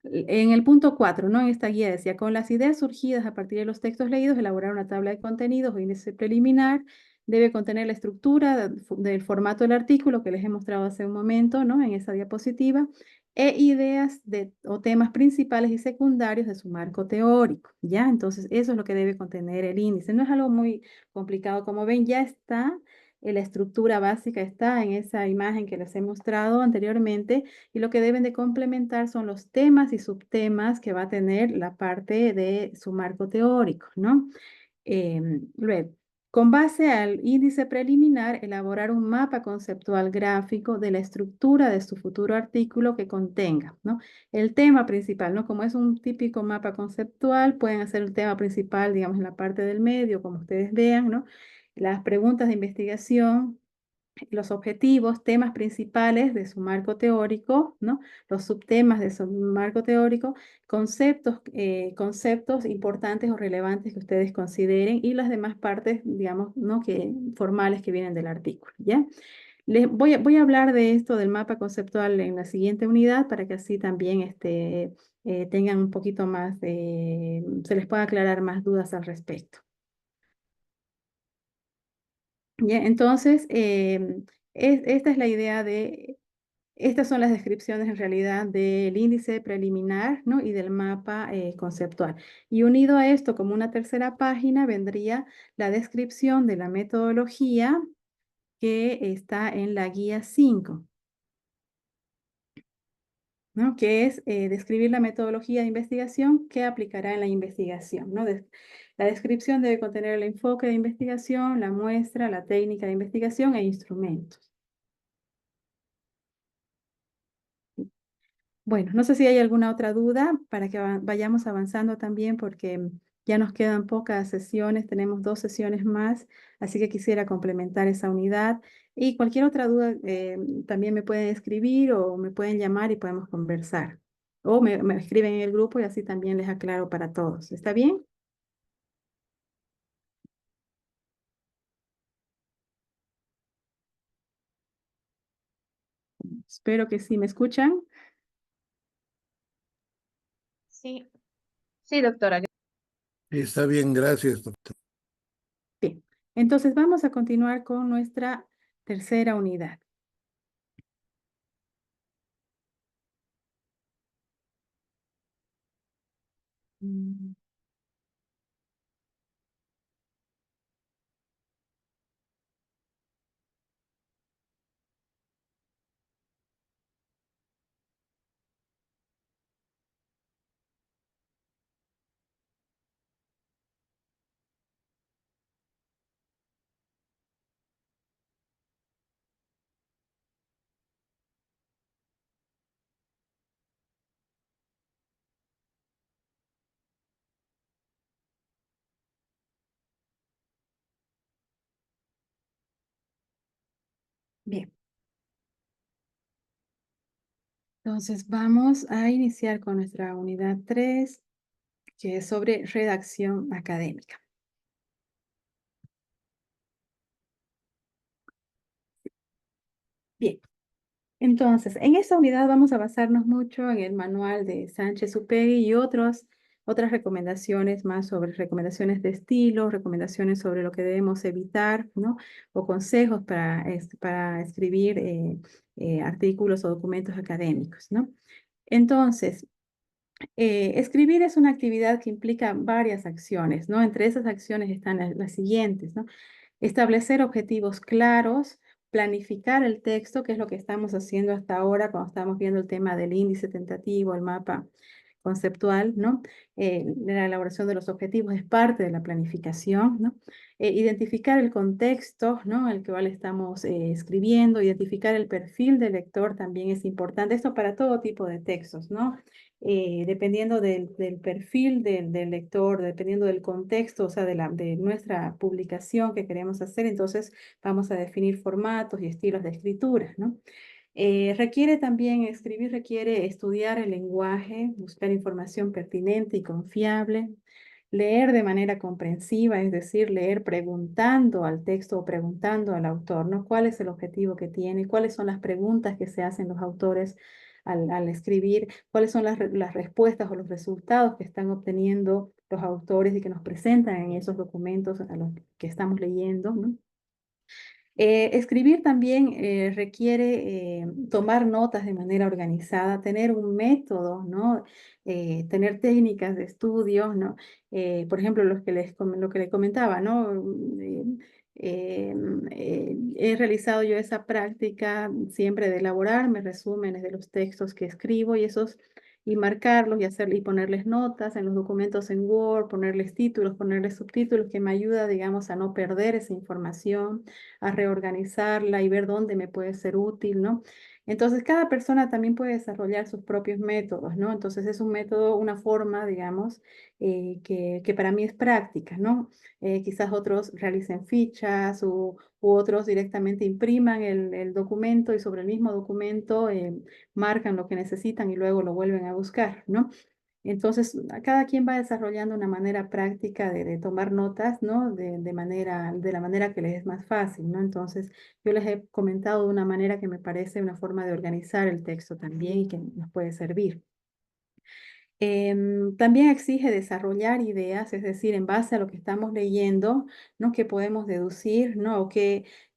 en el punto 4, ¿no? En esta guía decía, con las ideas surgidas a partir de los textos leídos, elaborar una tabla de contenidos o índice preliminar debe contener la estructura del formato del artículo que les he mostrado hace un momento, ¿no? En esa diapositiva, e ideas o temas principales y secundarios de su marco teórico, ¿ya? Entonces, eso es lo que debe contener el índice. No es algo muy complicado, como ven, ya está, la estructura básica está en esa imagen que les he mostrado anteriormente, y lo que deben de complementar son los temas y subtemas que va a tener la parte de su marco teórico, ¿no? Luego, con base al índice preliminar, elaborar un mapa conceptual gráfico de la estructura de su futuro artículo que contenga, ¿no? El tema principal, ¿no? Como es un típico mapa conceptual, pueden hacer el tema principal, digamos, en la parte del medio, como ustedes vean, ¿no? Las preguntas de investigación, los objetivos, temas principales de su marco teórico, ¿no? Los subtemas de su marco teórico, conceptos importantes o relevantes que ustedes consideren y las demás partes, digamos, ¿no? Formales que vienen del artículo, ¿ya? Voy a hablar de esto del mapa conceptual en la siguiente unidad para que así también tengan un poquito más se les pueda aclarar más dudas al respecto. Ya, entonces, esta es la idea de Estas son las descripciones en realidad del índice preliminar, ¿no? Y del mapa conceptual. Y unido a esto, como una tercera página, vendría la descripción de la metodología que está en la guía 5, ¿no? Que es describir la metodología de investigación que aplicará en la investigación, ¿no? La descripción debe contener el enfoque de investigación, la muestra, la técnica de investigación e instrumentos. Bueno, no sé si hay alguna otra duda para que vayamos avanzando también, porque ya nos quedan pocas sesiones, tenemos 2 sesiones más, así que quisiera complementar esa unidad. Y cualquier otra duda también me pueden escribir o me pueden llamar y podemos conversar. O me escriben en el grupo y así también les aclaro para todos. ¿Está bien? Espero que sí me escuchan. Sí, sí, doctora. Está bien, gracias, doctor. Bien, entonces vamos a continuar con nuestra tercera unidad. Mm. Bien. Entonces vamos a iniciar con nuestra unidad 3, que es sobre redacción académica. Bien, entonces en esta unidad vamos a basarnos mucho en el manual de Sánchez Upegui y otras recomendaciones más sobre recomendaciones de estilo, recomendaciones sobre lo que debemos evitar, ¿no? O consejos para escribir artículos o documentos académicos, ¿no? Entonces, escribir es una actividad que implica varias acciones, ¿no? Entre esas acciones están las siguientes, ¿no? Establecer objetivos claros, planificar el texto, que es lo que estamos haciendo hasta ahora cuando estamos viendo el tema del índice tentativo, el mapa conceptual, ¿no? La elaboración de los objetivos es parte de la planificación, ¿no? Identificar el contexto, ¿no? El que estamos escribiendo, identificar el perfil del lector también es importante. Esto para todo tipo de textos, ¿no? Dependiendo del perfil del lector, dependiendo del contexto, o sea, de nuestra publicación que queremos hacer, entonces vamos a definir formatos y estilos de escritura, ¿no? Escribir requiere estudiar el lenguaje, buscar información pertinente y confiable, leer de manera comprensiva, es decir, leer preguntando al texto o preguntando al autor, ¿no? ¿Cuál es el objetivo que tiene? ¿Cuáles son las preguntas que se hacen los autores al escribir? ¿Cuáles son las respuestas o los resultados que están obteniendo los autores y que nos presentan en esos documentos a los que estamos leyendo, ¿no? Escribir también requiere tomar notas de manera organizada, tener un método, ¿no? Tener técnicas de estudio, ¿no? Por ejemplo, lo que les comentaba, ¿no? He realizado yo esa práctica siempre de elaborarme resúmenes de los textos que escribo y marcarlos y ponerles notas en los documentos en Word, ponerles títulos, ponerles subtítulos, que me ayuda, digamos, a no perder esa información, a reorganizarla y ver dónde me puede ser útil, ¿no? Entonces, cada persona también puede desarrollar sus propios métodos, ¿no? Entonces, es un método, una forma, digamos, que para mí es práctica, ¿no? Quizás otros realicen fichas u otros directamente impriman el documento y sobre el mismo documento marcan lo que necesitan y luego lo vuelven a buscar, ¿no? Entonces, cada quien va desarrollando una manera práctica de tomar notas, ¿no? De la manera que les es más fácil, ¿no? Entonces, yo les he comentado de una manera que me parece una forma de organizar el texto también y que nos puede servir. También exige desarrollar ideas, es decir, en base a lo que estamos leyendo, ¿no? Que podemos deducir, ¿no? O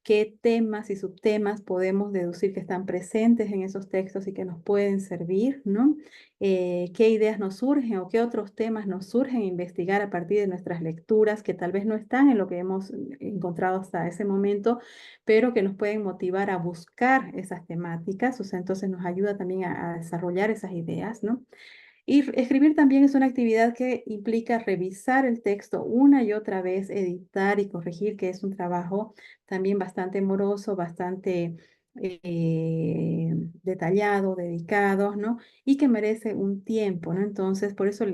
qué temas y subtemas podemos deducir que están presentes en esos textos y que nos pueden servir, ¿no? Qué ideas nos surgen o qué otros temas nos surgen investigar a partir de nuestras lecturas que tal vez no están en lo que hemos encontrado hasta ese momento, pero que nos pueden motivar a buscar esas temáticas, o sea, entonces nos ayuda también a desarrollar esas ideas, ¿no? Y escribir también es una actividad que implica revisar el texto una y otra vez, editar y corregir, que es un trabajo también bastante moroso, bastante detallado, dedicado, ¿no? Y que merece un tiempo, ¿no? Entonces, por eso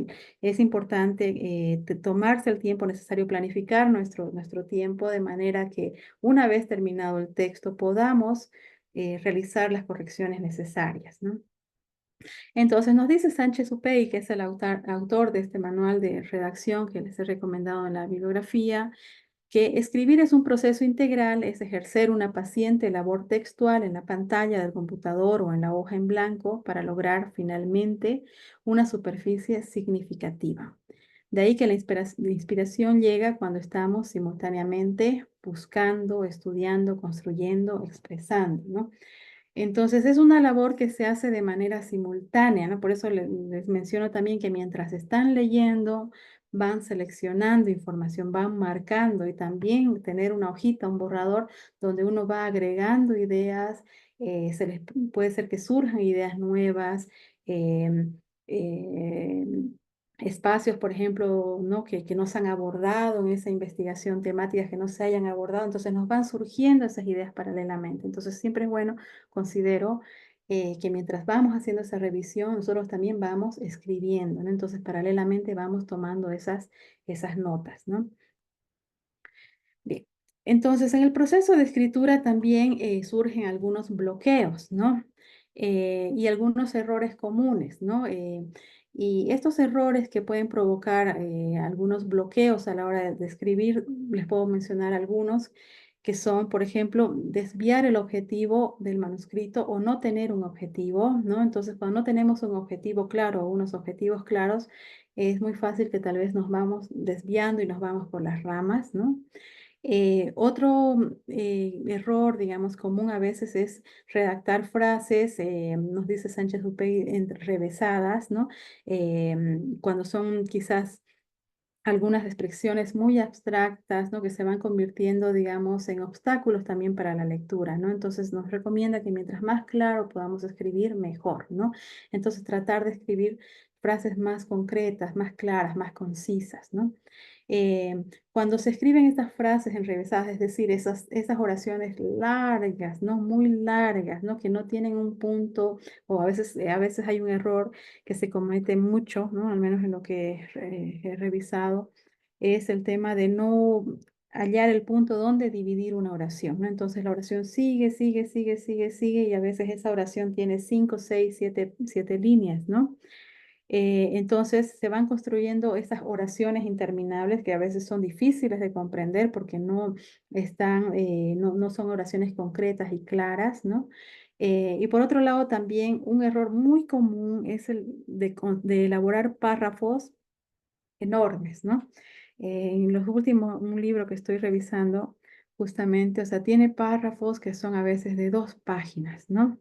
es importante tomarse el tiempo necesario, planificar nuestro tiempo de manera que una vez terminado el texto podamos realizar las correcciones necesarias, ¿no? Entonces nos dice Sánchez Upey, que es el autor de este manual de redacción que les he recomendado en la bibliografía, que escribir es un proceso integral, es ejercer una paciente labor textual en la pantalla del computador o en la hoja en blanco para lograr finalmente una superficie significativa. De ahí que la inspiración llega cuando estamos simultáneamente buscando, estudiando, construyendo, expresando, ¿no? Entonces es una labor que se hace de manera simultánea, ¿no? Por eso les menciono también que mientras están leyendo, van seleccionando información, van marcando y también tener una hojita, un borrador donde uno va agregando ideas, puede ser que surjan ideas nuevas, em, em, espacios, por ejemplo, ¿no? que no se han abordado en esa investigación, temáticas que no se hayan abordado, entonces nos van surgiendo esas ideas paralelamente. Entonces siempre es bueno, considero, que mientras vamos haciendo esa revisión, nosotros también vamos escribiendo, ¿no? Entonces, paralelamente vamos tomando esas notas, ¿no? Bien. Entonces, en el proceso de escritura también surgen algunos bloqueos, ¿no? Y algunos errores comunes, ¿no? Y estos errores que pueden provocar algunos bloqueos a la hora de escribir, les puedo mencionar algunos que son, por ejemplo, desviar el objetivo del manuscrito o no tener un objetivo, ¿no? Entonces, cuando no tenemos un objetivo claro o unos objetivos claros, es muy fácil que tal vez nos vamos desviando y nos vamos por las ramas, ¿no? Otro error, digamos, común a veces es redactar frases, nos dice Sánchez Upey, enrevesadas, ¿no? Cuando son quizás algunas expresiones muy abstractas, ¿no? Que se van convirtiendo, digamos, en obstáculos también para la lectura, ¿no? Entonces nos recomienda que mientras más claro podamos escribir, mejor, ¿no? Entonces tratar de escribir frases más concretas, más claras, más concisas, ¿no? Cuando se escriben estas frases enrevesadas, es decir, esas oraciones largas, ¿no? Muy largas, ¿no? Que no tienen un punto, o a veces hay un error que se comete mucho, ¿no? Al menos en lo que he revisado, es el tema de no hallar el punto donde dividir una oración, ¿no? Entonces la oración sigue, sigue, sigue, sigue, sigue, y a veces esa oración tiene 5, 6, 7 líneas, ¿no? Entonces se van construyendo esas oraciones interminables que a veces son difíciles de comprender porque no están, no son oraciones concretas y claras, ¿no? Y por otro lado, también un error muy común es el de elaborar párrafos enormes, ¿no? En los últimos, un libro que estoy revisando, justamente, o sea, tiene párrafos que son a veces de 2 páginas, ¿no?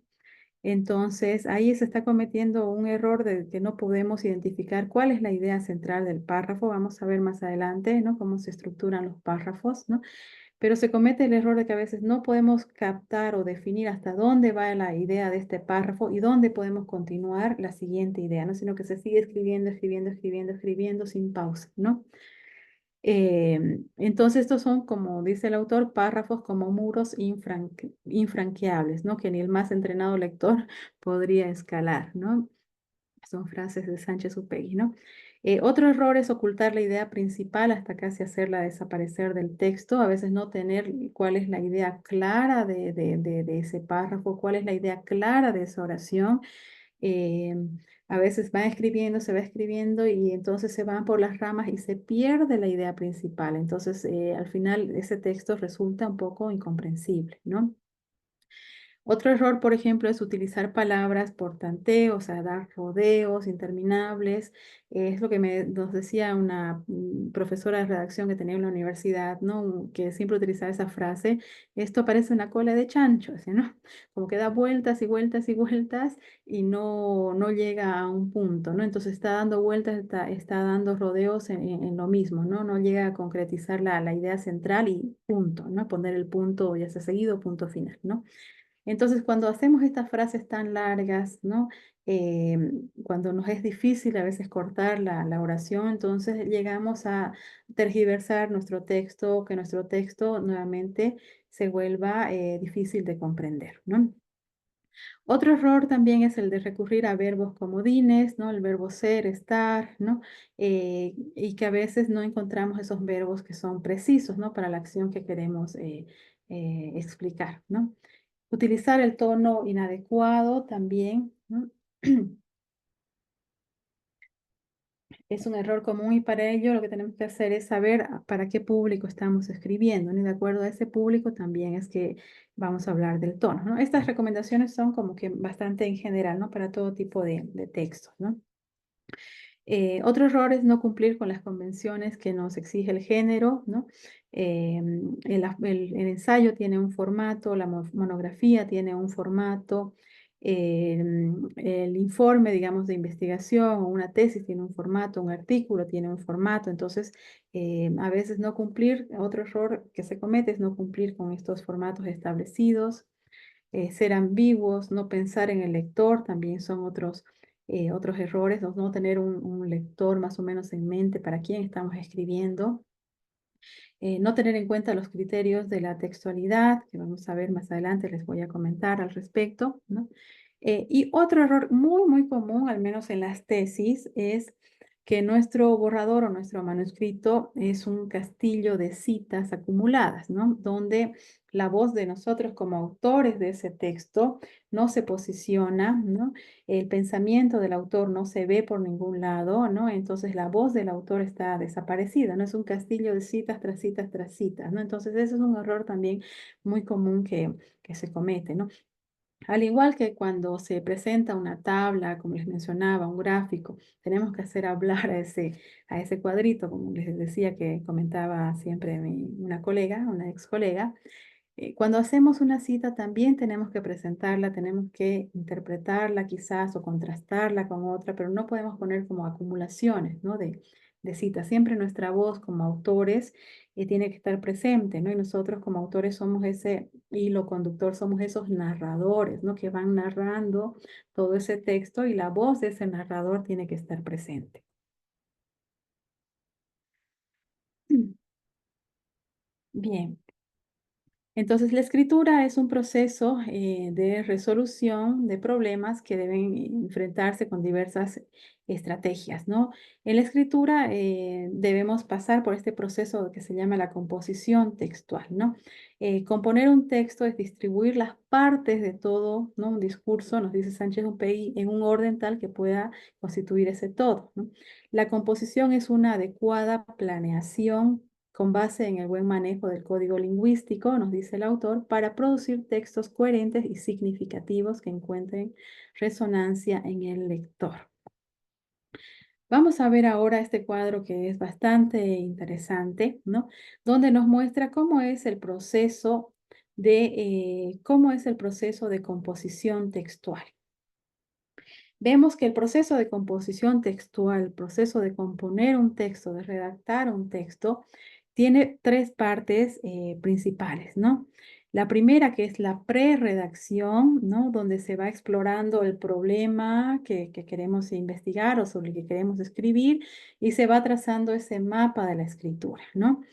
Entonces, ahí se está cometiendo un error de que no podemos identificar cuál es la idea central del párrafo. Vamos a ver más adelante, ¿no? Cómo se estructuran los párrafos, ¿no? Pero se comete el error de que a veces no podemos captar o definir hasta dónde va la idea de este párrafo y dónde podemos continuar la siguiente idea, ¿no? Sino que se sigue escribiendo, escribiendo, escribiendo, escribiendo sin pausa, ¿no? Entonces, estos son, como dice el autor, párrafos como muros infranqueables, ¿no? Que ni el más entrenado lector podría escalar, ¿no? Son frases de Sánchez Upegui, ¿no? Otro error es ocultar la idea principal hasta casi hacerla desaparecer del texto, a veces no tener cuál es la idea clara de ese párrafo, cuál es la idea clara de esa oración. eh, a veces se va escribiendo y entonces se van por las ramas y se pierde la idea principal. Entonces, al final ese texto resulta un poco incomprensible, ¿no? Otro error, por ejemplo, es utilizar palabras por tanteo, o sea, dar rodeos interminables. Es lo que nos decía una profesora de redacción que tenía en la universidad, ¿no? Que siempre utilizaba esa frase: esto parece una cola de chancho, así, ¿no? Como que da vueltas y vueltas y vueltas y no llega a un punto, ¿no? Entonces está dando vueltas, está dando rodeos en lo mismo, ¿no? No llega a concretizar la idea central y punto, ¿no? Poner el punto ya sea seguido, punto final, ¿no? Entonces, cuando hacemos estas frases tan largas, ¿no? Cuando nos es difícil a veces cortar la oración, entonces llegamos a tergiversar nuestro texto, que nuestro texto nuevamente se vuelva difícil de comprender, ¿no? Otro error también es el de recurrir a verbos comodines, ¿no? El verbo ser, estar, ¿no? Y que a veces no encontramos esos verbos que son precisos, ¿no? Para la acción que queremos explicar, ¿no? Utilizar el tono inadecuado también, ¿no? Es un error común y para ello lo que tenemos que hacer es saber para qué público estamos escribiendo, ¿no? Y de acuerdo a ese público también es que vamos a hablar del tono, ¿no? Estas recomendaciones son como que bastante en general, ¿no? Para todo tipo de textos, ¿no? Otro error es no cumplir con las convenciones que nos exige el género, ¿no? El ensayo tiene un formato, la monografía tiene un formato, el informe, digamos, de investigación o una tesis tiene un formato, un artículo tiene un formato. Entonces, a veces no cumplir, otro error que se comete es no cumplir con estos formatos establecidos. Ser ambiguos, no pensar en el lector, también son otros errores, no tener un lector más o menos en mente para quién estamos escribiendo. No tener en cuenta los criterios de la textualidad, que vamos a ver más adelante, les voy a comentar al respecto, ¿no? Y otro error muy común, al menos en las tesis, es que nuestro borrador o nuestro manuscrito es un castillo de citas acumuladas, ¿no? Donde la voz de nosotros como autores de ese texto no se posiciona, ¿no? El pensamiento del autor no se ve por ningún lado, ¿no? Entonces la voz del autor está desaparecida, ¿no? Es un castillo de citas tras citas tras citas, ¿no? Entonces ese es un error también muy común que se comete, ¿no? Al igual que cuando se presenta una tabla, como les mencionaba, un gráfico, tenemos que hacer hablar a ese cuadrito, como les decía que comentaba siempre una colega, una ex colega. Cuando hacemos una cita también tenemos que presentarla, tenemos que interpretarla quizás o contrastarla con otra, pero no podemos poner como acumulaciones, ¿no? de citas. Siempre nuestra voz como autores tiene que estar presente, ¿no? Y nosotros como autores somos ese hilo conductor, somos esos narradores, ¿no? Que van narrando todo ese texto y la voz de ese narrador tiene que estar presente. Bien. Entonces, la escritura es un proceso de resolución de problemas que deben enfrentarse con diversas estrategias, ¿no? En la escritura debemos pasar por este proceso que se llama la composición textual, ¿no? Componer un texto es distribuir las partes de todo, ¿no? Un discurso, nos dice Sánchez Humpey, en un orden tal que pueda constituir ese todo, ¿no? La composición es una adecuada planeación con base en el buen manejo del código lingüístico, nos dice el autor, para producir textos coherentes y significativos que encuentren resonancia en el lector. Vamos a ver ahora este cuadro que es bastante interesante, ¿no? Donde nos muestra cómo es el proceso de composición textual. Vemos que el proceso de composición textual, el proceso de componer un texto, de redactar un texto, tiene tres partes principales, ¿no? La primera, que es la prerredacción, ¿no? Donde se va explorando el problema que queremos investigar o sobre el que queremos escribir y se va trazando ese mapa de la escritura, ¿no?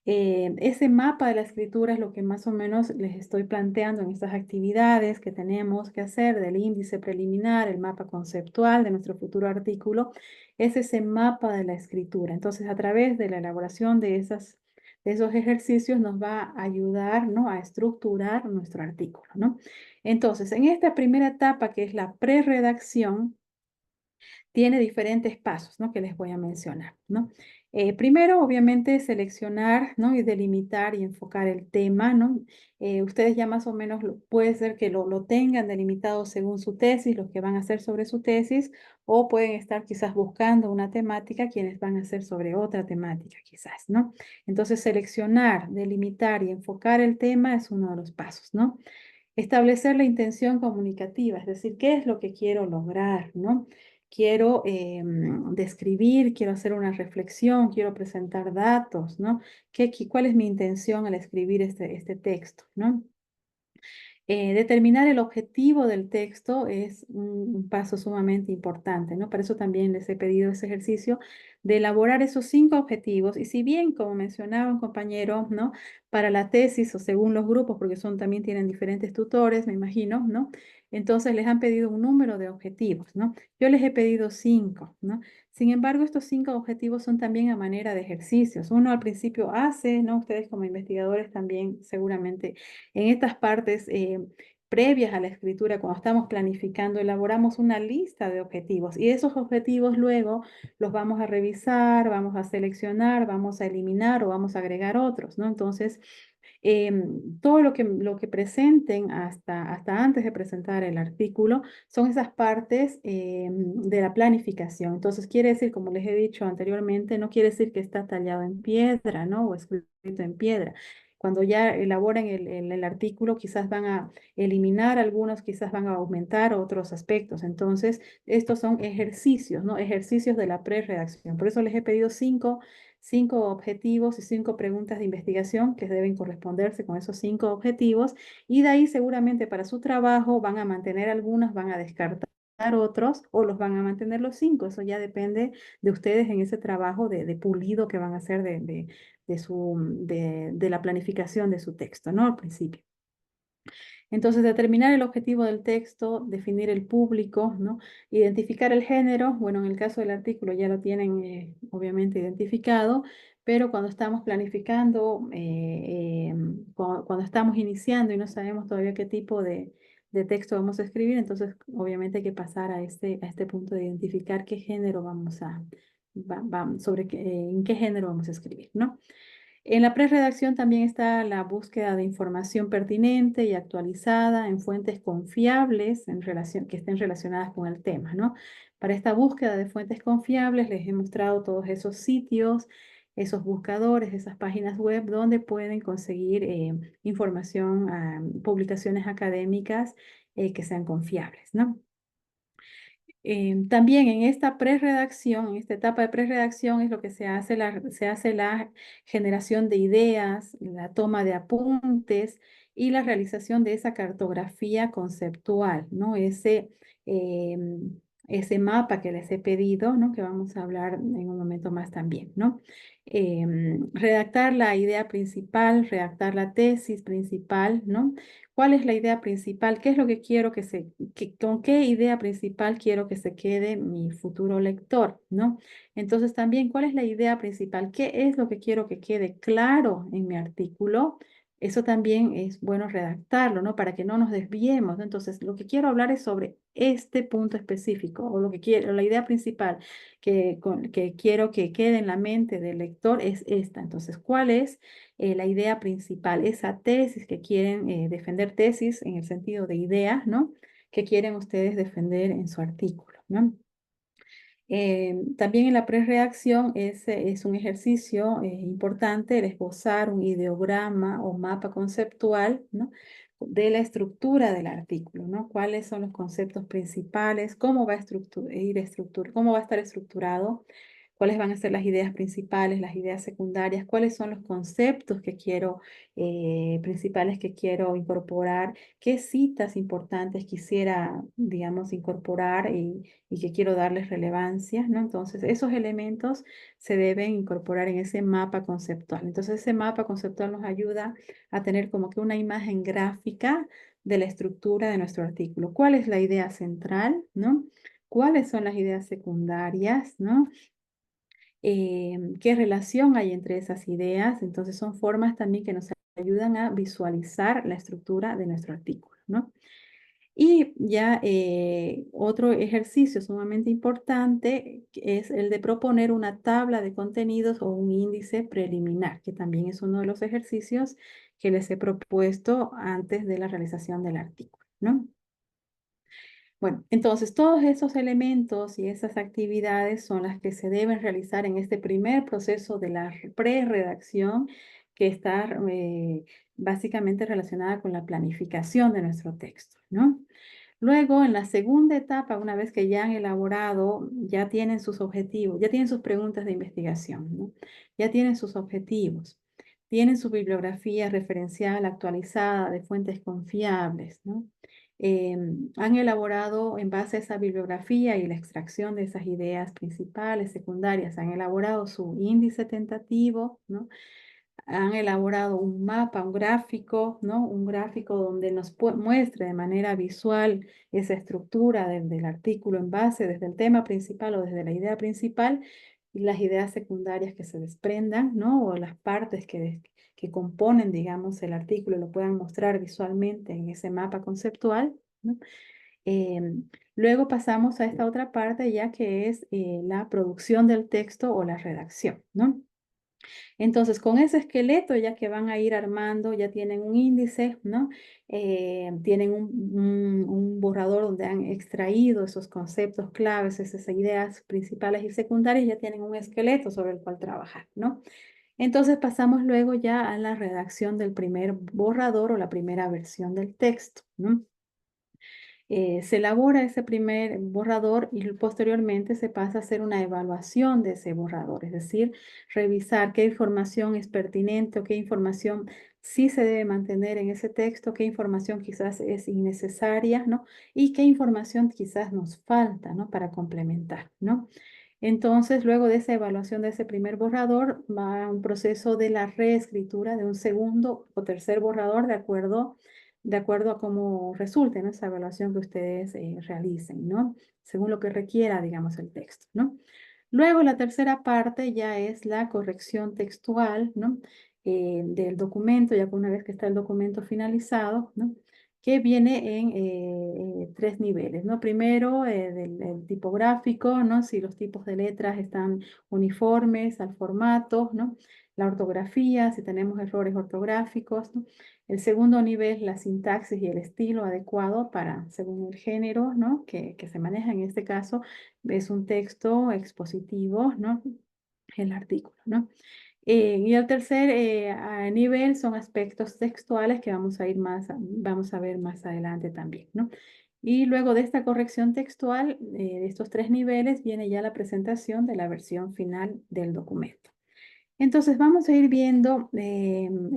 Ese mapa de la escritura es lo que más o menos les estoy planteando en estas actividades que tenemos que hacer del índice preliminar, el mapa conceptual de nuestro futuro artículo, es ese mapa de la escritura. Entonces, a través de la elaboración de esos ejercicios nos va a ayudar, ¿no? A estructurar nuestro artículo, ¿no? Entonces, en esta primera etapa, que es la prerredacción, tiene diferentes pasos, ¿no? Que les voy a mencionar, ¿no? Primero, obviamente, seleccionar, ¿no? Y delimitar y enfocar el tema, ¿no? Ustedes ya más o menos puede ser que lo tengan delimitado según su tesis, los que van a hacer sobre su tesis, o pueden estar quizás buscando una temática, quienes van a hacer sobre otra temática, quizás, ¿no? Entonces, seleccionar, delimitar y enfocar el tema es uno de los pasos, ¿no? Establecer la intención comunicativa, es decir, qué es lo que quiero lograr, ¿no? Quiero describir, quiero hacer una reflexión, quiero presentar datos, ¿no? ¿Cuál es mi intención al escribir este texto, ¿no? Determinar el objetivo del texto es un paso sumamente importante, ¿no? Para eso también les he pedido ese ejercicio de elaborar esos 5 objetivos. Y si bien, como mencionaba un compañero, ¿no? Para la tesis o según los grupos, porque también tienen diferentes tutores, me imagino, ¿no? Entonces les han pedido un número de objetivos, ¿no? Yo les he pedido 5, ¿no? Sin embargo, estos 5 objetivos son también a manera de ejercicios. Uno al principio hace, ¿no? Ustedes como investigadores también seguramente en estas partes previas a la escritura, cuando estamos planificando, elaboramos una lista de objetivos y esos objetivos luego los vamos a revisar, vamos a seleccionar, vamos a eliminar o vamos a agregar otros, ¿no? Entonces, todo lo que presenten hasta antes de presentar el artículo son esas partes de la planificación. Entonces, quiere decir, como les he dicho anteriormente, no quiere decir que está tallado en piedra, ¿no? O escrito en piedra. Cuando ya elaboren el artículo, quizás van a eliminar algunos, quizás van a aumentar otros aspectos. Entonces, estos son ejercicios, ¿no? Ejercicios de la pre-redacción. Por eso les he pedido 5 objetivos y 5 preguntas de investigación que deben corresponderse con esos 5 objetivos. Y de ahí seguramente para su trabajo van a mantener algunos, van a descartar otros o los van a mantener los 5. Eso ya depende de ustedes en ese trabajo de pulido que van a hacer de la planificación de su texto, ¿no? Al principio. Entonces, determinar el objetivo del texto, definir el público, ¿no? Identificar el género, bueno, en el caso del artículo ya lo tienen obviamente identificado, pero cuando estamos planificando, cuando estamos iniciando y no sabemos todavía qué tipo de texto vamos a escribir, entonces obviamente hay que pasar a este punto de identificar qué género en qué género vamos a escribir, ¿no? En la prerredacción también está la búsqueda de información pertinente y actualizada en fuentes confiables que estén relacionadas con el tema, ¿no? Para esta búsqueda de fuentes confiables les he mostrado todos esos sitios, esos buscadores, esas páginas web donde pueden conseguir información, publicaciones académicas que sean confiables, ¿no? También en esta prerredacción, en esta etapa de prerredacción es lo que se hace la generación de ideas, la toma de apuntes y la realización de esa cartografía conceptual, ¿no? Ese mapa que les he pedido, ¿no? Que vamos a hablar en un momento más también, ¿no? Redactar la idea principal, redactar la tesis principal, ¿no? ¿Cuál es la idea principal? ¿Qué es lo que quiero con qué idea principal quiero que se quede mi futuro lector, ¿no? Entonces también, ¿cuál es la idea principal? ¿Qué es lo que quiero que quede claro en mi artículo? Eso también es bueno redactarlo, ¿no? Para que no nos desviemos, ¿no? Entonces, lo que quiero hablar es sobre este punto específico o lo que quiero, la idea principal que quiero que quede en la mente del lector es esta. Entonces, ¿cuál es la idea principal? Esa tesis que quieren defender, tesis en el sentido de ideas, ¿no? Que quieren ustedes defender en su artículo, ¿no? También en la prerredacción es un ejercicio importante el esbozar un ideograma o mapa conceptual, ¿no? De la estructura del artículo, ¿no? ¿Cuáles son los conceptos principales? ¿Cómo va a cómo va a estar estructurado? ¿Cuáles van a ser las ideas principales, las ideas secundarias? ¿Cuáles son los conceptos principales que quiero incorporar? ¿Qué citas importantes quisiera, digamos, incorporar y que quiero darles relevancia, ¿no? Entonces, esos elementos se deben incorporar en ese mapa conceptual. Entonces, ese mapa conceptual nos ayuda a tener como que una imagen gráfica de la estructura de nuestro artículo. ¿Cuál es la idea central, ¿no? ¿Cuáles son las ideas secundarias, ¿no? ¿Qué relación hay entre esas ideas? Entonces, son formas también que nos ayudan a visualizar la estructura de nuestro artículo, ¿no? Y ya otro ejercicio sumamente importante es el de proponer una tabla de contenidos o un índice preliminar, que también es uno de los ejercicios que les he propuesto antes de la realización del artículo, ¿no? Bueno, entonces todos esos elementos y esas actividades son las que se deben realizar en este primer proceso de la pre-redacción, que está básicamente relacionada con la planificación de nuestro texto, ¿no? Luego, en la segunda etapa, una vez que ya han elaborado, ya tienen sus objetivos, ya tienen sus preguntas de investigación, ¿no? Ya tienen sus objetivos, tienen su bibliografía referencial actualizada de fuentes confiables, ¿no? Han elaborado en base a esa bibliografía y la extracción de esas ideas principales, secundarias, han elaborado su índice tentativo, ¿no? Han elaborado un mapa, un gráfico, ¿no? Un gráfico donde nos muestre de manera visual esa estructura del artículo en base desde el tema principal o desde la idea principal y las ideas secundarias que se desprendan, ¿no? O las partes que componen, digamos, el artículo lo puedan mostrar visualmente en ese mapa conceptual, ¿no? Luego pasamos a esta otra parte ya que es la producción del texto o la redacción, ¿no? Entonces, con ese esqueleto ya que van a ir armando, ya tienen un índice, ¿no? Tienen un borrador donde han extraído esos conceptos claves, esas ideas principales y secundarias, ya tienen un esqueleto sobre el cual trabajar, ¿no? Entonces pasamos luego ya a la redacción del primer borrador o la primera versión del texto, ¿no? Se elabora ese primer borrador y posteriormente se pasa a hacer una evaluación de ese borrador, es decir, revisar qué información es pertinente o qué información sí se debe mantener en ese texto, qué información quizás es innecesaria, ¿no? Y qué información quizás nos falta, ¿no? Para complementar, ¿no? Entonces, luego de esa evaluación de ese primer borrador, va a un proceso de la reescritura de un segundo o tercer borrador de acuerdo a cómo resulte, ¿no? Esa evaluación que ustedes realicen, ¿no? Según lo que requiera, digamos, el texto, ¿no? Luego, la tercera parte ya es la corrección textual, ¿no? Del documento, ya que una vez que está el documento finalizado, ¿no? Que viene en tres niveles, ¿no? Primero, del tipográfico, ¿no? Si los tipos de letras están uniformes al formato, ¿no? La ortografía, si tenemos errores ortográficos, ¿no? El segundo nivel, la sintaxis y el estilo adecuado según el género, ¿no? Que se maneja en este caso, es un texto expositivo, ¿no? El artículo, ¿no? Y el tercer nivel son aspectos textuales que vamos a ver más adelante también, ¿no? Y luego de esta corrección textual, de estos tres niveles, viene ya la presentación de la versión final del documento. Entonces vamos a ir viendo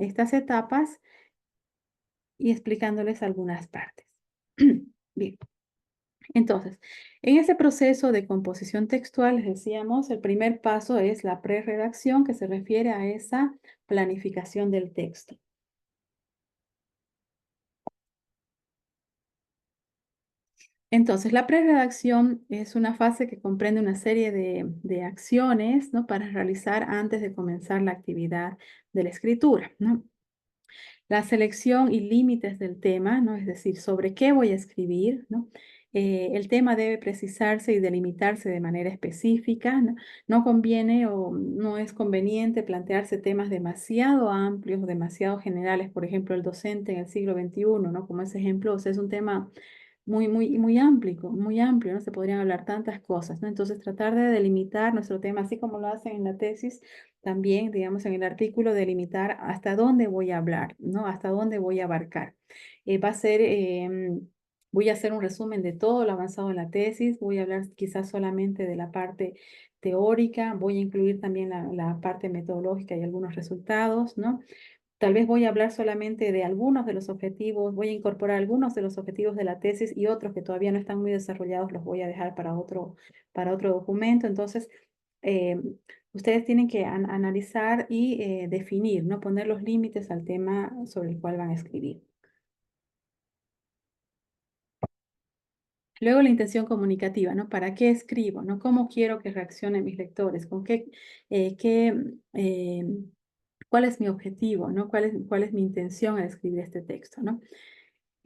estas etapas y explicándoles algunas partes. Bien. Entonces, en ese proceso de composición textual, les decíamos, el primer paso es la prerredacción, que se refiere a esa planificación del texto. Entonces, la prerredacción es una fase que comprende una serie de acciones, ¿no? Para realizar antes de comenzar la actividad de la escritura, ¿no? La selección y límites del tema, ¿no? Es decir, sobre qué voy a escribir, ¿no? El tema debe precisarse y delimitarse de manera específica, ¿no? No conviene o no es conveniente plantearse temas demasiado amplios, demasiado generales, por ejemplo, el docente en el siglo XXI, ¿no? Como ese ejemplo, o sea, es un tema muy amplio, ¿no? Se podrían hablar tantas cosas, ¿no? Entonces, tratar de delimitar nuestro tema, así como lo hacen en la tesis, también, digamos, en el artículo, delimitar hasta dónde voy a hablar, ¿no? Hasta dónde voy a abarcar. Voy a hacer un resumen de todo lo avanzado en la tesis, voy a hablar quizás solamente de la parte teórica, voy a incluir también la parte metodológica y algunos resultados, ¿no? Tal vez voy a hablar solamente de algunos de los objetivos, voy a incorporar algunos de los objetivos de la tesis y otros que todavía no están muy desarrollados los voy a dejar para otro documento. Entonces, eh, ustedes tienen que analizar y definir, ¿no? Poner los límites al tema sobre el cual van a escribir. Luego la intención comunicativa, ¿no? ¿Para qué escribo? ¿No? ¿Cómo quiero que reaccionen mis lectores? Eh, qué, eh, ¿Cuál es mi objetivo? ¿No? ¿Cuál es mi intención al escribir este texto? ¿No?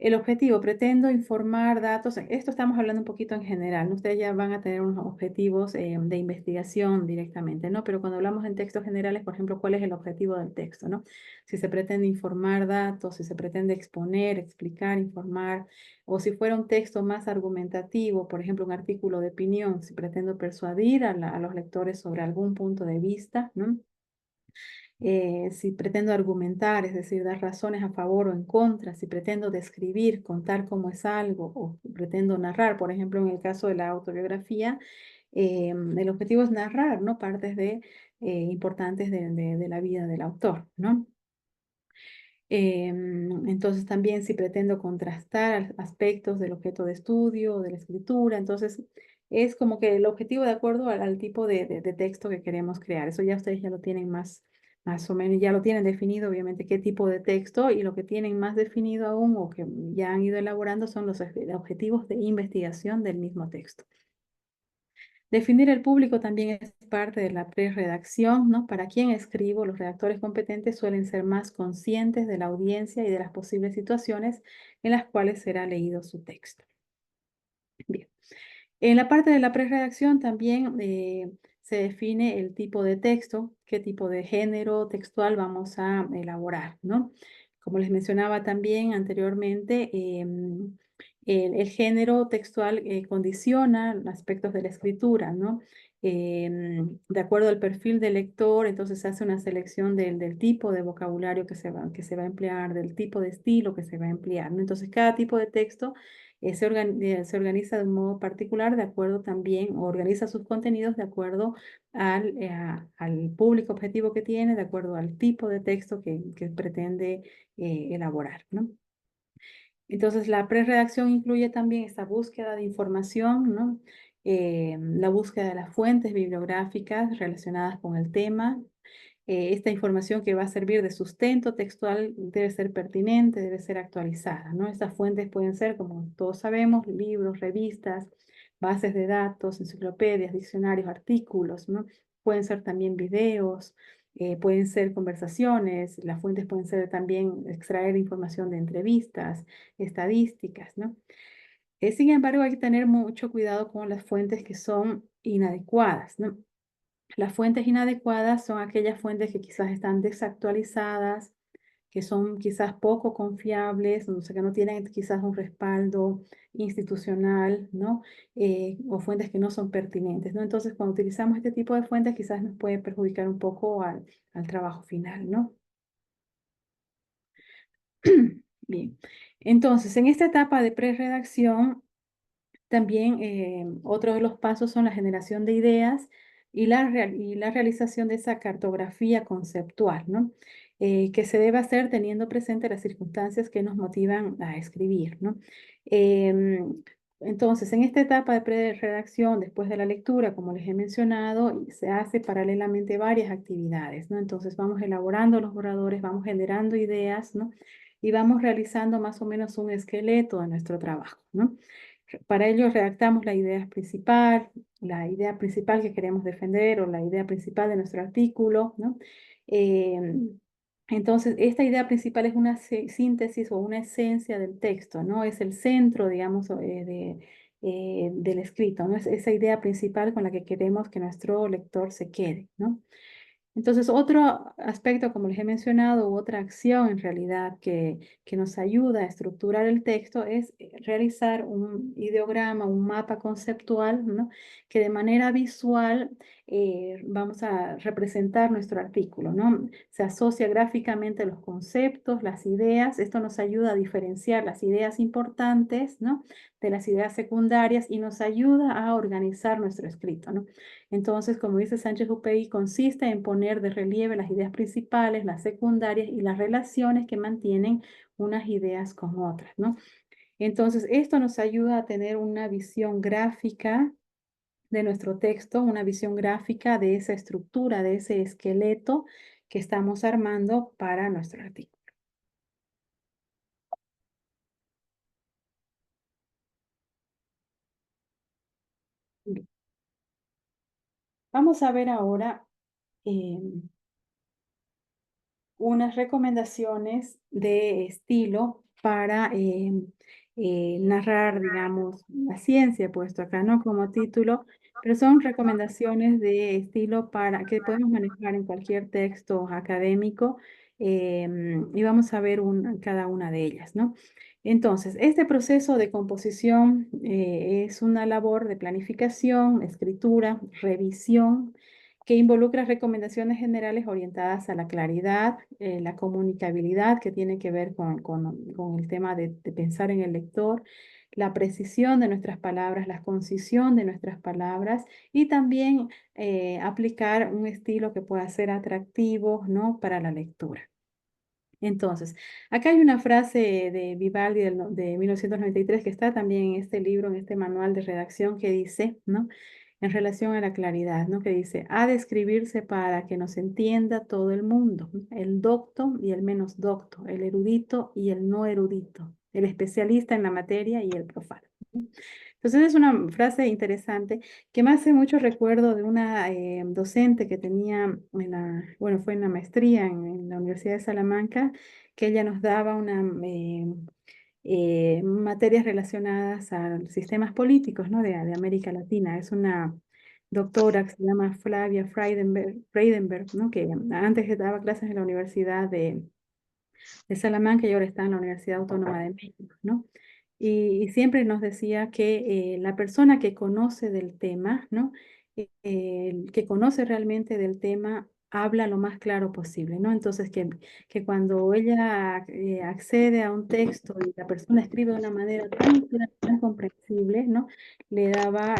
El objetivo, pretendo informar datos, esto estamos hablando un poquito en general, ¿no? Ustedes ya van a tener unos objetivos de investigación directamente, ¿no? Pero cuando hablamos en textos generales, por ejemplo, ¿cuál es el objetivo del texto, ¿no? Si se pretende informar datos, si se pretende exponer, explicar, informar, o si fuera un texto más argumentativo, por ejemplo, un artículo de opinión, si pretendo persuadir a los lectores sobre algún punto de vista, ¿no? Si pretendo argumentar, es decir, dar razones a favor o en contra, si pretendo describir, contar cómo es algo, o pretendo narrar, por ejemplo, en el caso de la autobiografía, el objetivo es narrar, ¿no? Partes importantes de la vida del autor, ¿no? Entonces también si pretendo contrastar aspectos del objeto de estudio, de la escritura, entonces es como que el objetivo de acuerdo al tipo de texto que queremos crear. Eso ya ustedes ya lo tienen más o menos, ya lo tienen definido obviamente qué tipo de texto, y lo que tienen más definido aún o que ya han ido elaborando son los objetivos de investigación del mismo texto. Definir el público también es parte de la prerredacción, ¿no? Para quien escribo, los redactores competentes suelen ser más conscientes de la audiencia y de las posibles situaciones en las cuales será leído su texto. Bien. En la parte de la prerredacción también se define el tipo de texto, qué tipo de género textual vamos a elaborar, ¿no? Como les mencionaba también anteriormente, el género textual condiciona aspectos de la escritura, ¿no? De acuerdo al perfil del lector, entonces se hace una selección del tipo de vocabulario que se va a emplear, del tipo de estilo que se va a emplear, ¿no? Entonces, cada tipo de texto se organiza de un modo particular de acuerdo también, o organiza sus contenidos de acuerdo al público objetivo que tiene, de acuerdo al tipo de texto que pretende elaborar, ¿no? Entonces, la prerredacción incluye también esta búsqueda de información, ¿no? La búsqueda de las fuentes bibliográficas relacionadas con el tema. Esta información que va a servir de sustento textual debe ser pertinente, debe ser actualizada, ¿no? Estas fuentes pueden ser, como todos sabemos, libros, revistas, bases de datos, enciclopedias, diccionarios, artículos, ¿no? Pueden ser también videos, pueden ser conversaciones, las fuentes pueden ser también extraer información de entrevistas, estadísticas, ¿no? Sin embargo, hay que tener mucho cuidado con las fuentes que son inadecuadas, ¿no? Las fuentes inadecuadas son aquellas fuentes que quizás están desactualizadas, que son quizás poco confiables, o sea, que no tienen quizás un respaldo institucional, ¿no? O fuentes que no son pertinentes, ¿no? Entonces, cuando utilizamos este tipo de fuentes, quizás nos puede perjudicar un poco al trabajo final, ¿no? Bien, entonces, en esta etapa de prerredacción, también otro de los pasos son la generación de ideas y la realización de esa cartografía conceptual, ¿no? Que se debe hacer teniendo presente las circunstancias que nos motivan a escribir, ¿no? Em, entonces, en esta etapa de pre-redacción, después de la lectura, como les he mencionado, se hace paralelamente varias actividades, ¿no? Entonces, vamos elaborando los borradores, vamos generando ideas, ¿no? Y vamos realizando más o menos un esqueleto de nuestro trabajo, ¿no? Para ello redactamos la idea principal que queremos defender o la idea principal de nuestro artículo, ¿no? Entonces, esta idea principal es una síntesis o una esencia del texto, ¿no? Es el centro, digamos, del escrito, ¿no? Es esa idea principal con la que queremos que nuestro lector se quede, ¿no? Entonces, otro aspecto, como les he mencionado, u otra acción en realidad que nos ayuda a estructurar el texto es realizar un ideograma, un mapa conceptual, ¿no? Que de manera visual vamos a representar nuestro artículo, ¿no? Se asocia gráficamente los conceptos, las ideas. Esto nos ayuda a diferenciar las ideas importantes, ¿no? De las ideas secundarias y nos ayuda a organizar nuestro escrito, ¿no? Entonces, como dice Sánchez Upegui, consiste en poner de relieve las ideas principales, las secundarias y las relaciones que mantienen unas ideas con otras, ¿no? Entonces, esto nos ayuda a tener una visión gráfica de nuestro texto, una visión gráfica de esa estructura, de ese esqueleto que estamos armando para nuestro artículo. Bien. Vamos a ver ahora unas recomendaciones de estilo para narrar, digamos, la ciencia, puesto acá, ¿no? Como título, pero son recomendaciones de estilo para que podemos manejar en cualquier texto académico y vamos a ver cada una de ellas, ¿no? Entonces, este proceso de composición es una labor de planificación, escritura, revisión, que involucra recomendaciones generales orientadas a la claridad, la comunicabilidad, que tiene que ver con el tema de pensar en el lector, la precisión de nuestras palabras, la concisión de nuestras palabras y también aplicar un estilo que pueda ser atractivo, ¿no? Para la lectura. Entonces, acá hay una frase de Vivaldi de 1993 que está también en este libro, en este manual de redacción que dice, ¿no? En relación a la claridad, ¿no? Que dice, ha de escribirse para que nos entienda todo el mundo, ¿no? El docto y el menos docto, el erudito y el no erudito, el especialista en la materia y el profano. Entonces es una frase interesante que me hace mucho recuerdo de una docente que tenía, bueno, fue en la maestría en la Universidad de Salamanca, que ella nos daba materias relacionadas a los sistemas políticos, ¿no? de América Latina. Es una doctora que se llama Flavia Freidenberg, ¿no? Que antes daba clases en la Universidad de Salamanca y ahora está en la Universidad Autónoma de México, ¿no? Y siempre nos decía que la persona que conoce del tema, ¿no? El que conoce realmente del tema, habla lo más claro posible, ¿no? Entonces, que cuando ella accede a un texto y la persona escribe de una manera tan clara, tan comprensible, ¿no? Le daba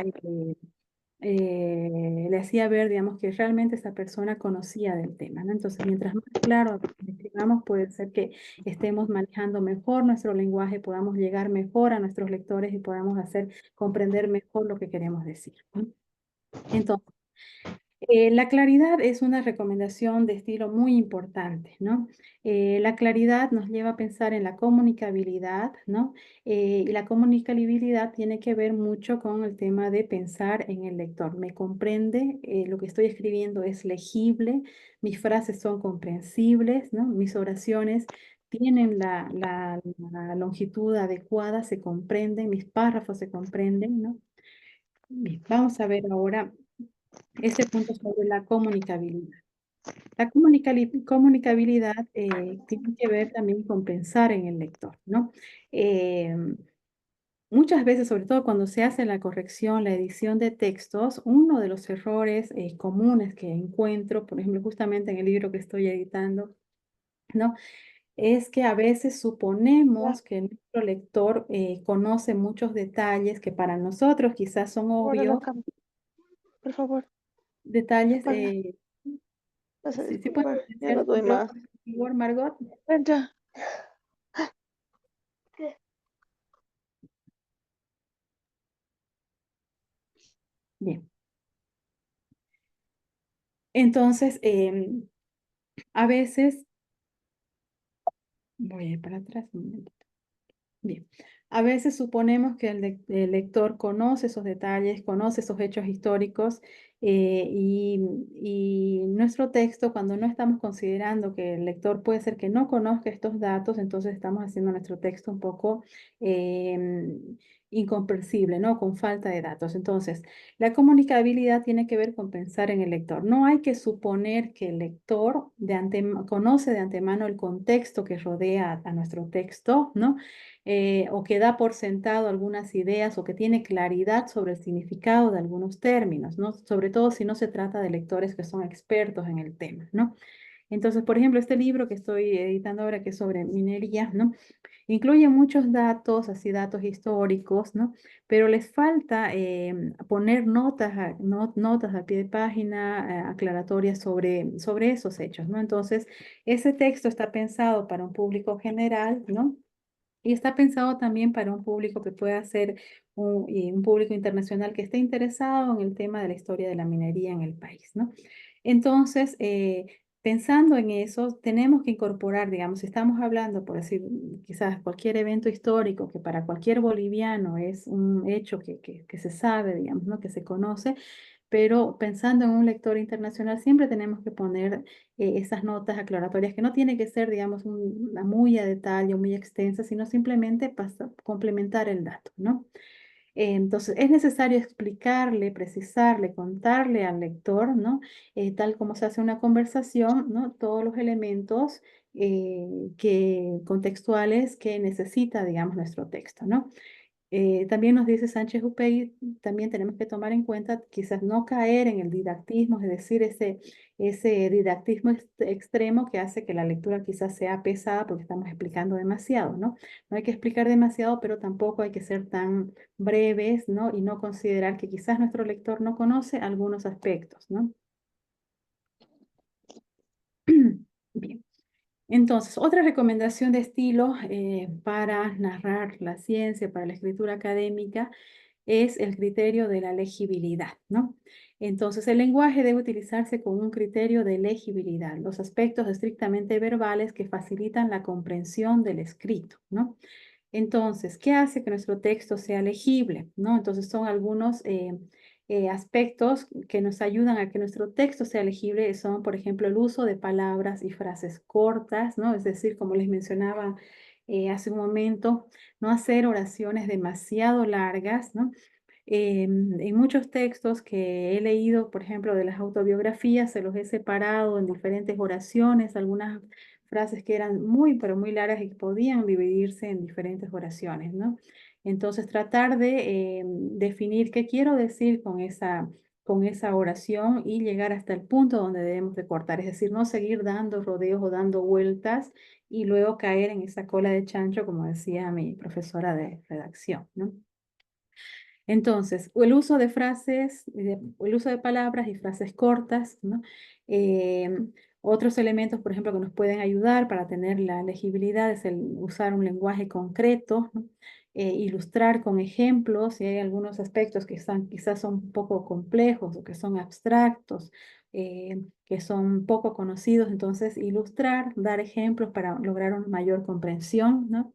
le hacía ver, digamos, que realmente esa persona conocía del tema, ¿no? Entonces, mientras más claro escribamos, puede ser que estemos manejando mejor nuestro lenguaje, podamos llegar mejor a nuestros lectores y podamos hacer comprender mejor lo que queremos decir, ¿no? Entonces, la claridad es una recomendación de estilo muy importante, ¿no? La claridad nos lleva a pensar en la comunicabilidad, ¿no? Y la comunicabilidad tiene que ver mucho con el tema de pensar en el lector. ¿Me comprende? Lo que estoy escribiendo es legible, mis frases son comprensibles, ¿no? Mis oraciones tienen la longitud adecuada, se comprenden, mis párrafos se comprenden, ¿no? Bien, vamos a ver ahora este punto sobre la comunicabilidad. La comunicabilidad tiene que ver también con pensar en el lector, ¿no? Eh, Muchas veces, sobre todo cuando se hace la corrección, la edición de textos, uno de los errores comunes que encuentro, por ejemplo, justamente en el libro que estoy editando, ¿no? Es que a veces suponemos que nuestro lector conoce muchos detalles que para nosotros quizás son Guarda la obvios, cama, por favor. detalles. Vaya, vas a Sí puedes disculpar, ya silenciar no tu doy más. micrófono, por favor, Margot. Entra. Bien. Entonces, a veces, voy a ir para atrás un momento. Bien, a veces suponemos que el lector conoce esos detalles, conoce esos hechos históricos y nuestro texto, cuando no estamos considerando que el lector puede ser que no conozca estos datos, entonces estamos haciendo nuestro texto un poco incomprensible, ¿no? Con falta de datos. Entonces, la comunicabilidad tiene que ver con pensar en el lector. No hay que suponer que el lector conoce de antemano el contexto que rodea a nuestro texto, ¿no? O que da por sentado algunas ideas o que tiene claridad sobre el significado de algunos términos, ¿no? Sobre todo si no se trata de lectores que son expertos en el tema, ¿no? Entonces, por ejemplo, este libro que estoy editando ahora, que es sobre minería, ¿no? Incluye muchos datos, así datos históricos, ¿no? Pero les falta poner notas a pie de página, aclaratorias sobre esos hechos, ¿no? Entonces, ese texto está pensado para un público general, ¿no? Y está pensado también para un público que pueda ser un público internacional que esté interesado en el tema de la historia de la minería en el país, ¿no? Entonces, pensando en eso, tenemos que incorporar, digamos, si estamos hablando, por decir, quizás cualquier evento histórico que para cualquier boliviano es un hecho que se sabe, digamos, ¿no? Que se conoce, pero pensando en un lector internacional siempre tenemos que poner esas notas aclaratorias, que no tiene que ser, digamos, una muy a detalle o muy extensa, sino simplemente complementar el dato, ¿no? Entonces, es necesario explicarle, precisarle, contarle al lector, ¿no? Tal como se hace una conversación, ¿no? Todos los elementos contextuales que necesita, digamos, nuestro texto, ¿no? También nos dice Sánchez Upegui, también tenemos que tomar en cuenta quizás no caer en el didactismo, es decir, ese didactismo extremo que hace que la lectura quizás sea pesada porque estamos explicando demasiado, ¿no? No hay que explicar demasiado, pero tampoco hay que ser tan breves, ¿no? Y no considerar que quizás nuestro lector no conoce algunos aspectos, ¿no? Bien. Entonces, otra recomendación de estilo para narrar la ciencia, para la escritura académica, es el criterio de la legibilidad, ¿no? Entonces, el lenguaje debe utilizarse con un criterio de legibilidad, los aspectos estrictamente verbales que facilitan la comprensión del escrito, ¿no? Entonces, ¿qué hace que nuestro texto sea legible? ¿No? Entonces, son algunos aspectos que nos ayudan a que nuestro texto sea legible. Son, por ejemplo, el uso de palabras y frases cortas, ¿no? Es decir, como les mencionaba hace un momento, no hacer oraciones demasiado largas, ¿no? En muchos textos que he leído, por ejemplo, de las autobiografías, se los he separado en diferentes oraciones, algunas frases que eran muy, pero muy largas y que podían dividirse en diferentes oraciones, ¿no? Entonces, tratar de definir qué quiero decir con esa oración y llegar hasta el punto donde debemos de cortar, es decir, no seguir dando rodeos o dando vueltas y luego caer en esa cola de chancho, como decía mi profesora de redacción, ¿no? Entonces, el uso de frases, el uso de palabras y frases cortas, ¿no? Otros elementos, por ejemplo, que nos pueden ayudar para tener la legibilidad es el usar un lenguaje concreto, ¿no? Ilustrar con ejemplos si hay algunos aspectos que quizás son un poco complejos o que son abstractos, que son poco conocidos, entonces ilustrar, dar ejemplos para lograr una mayor comprensión, ¿no?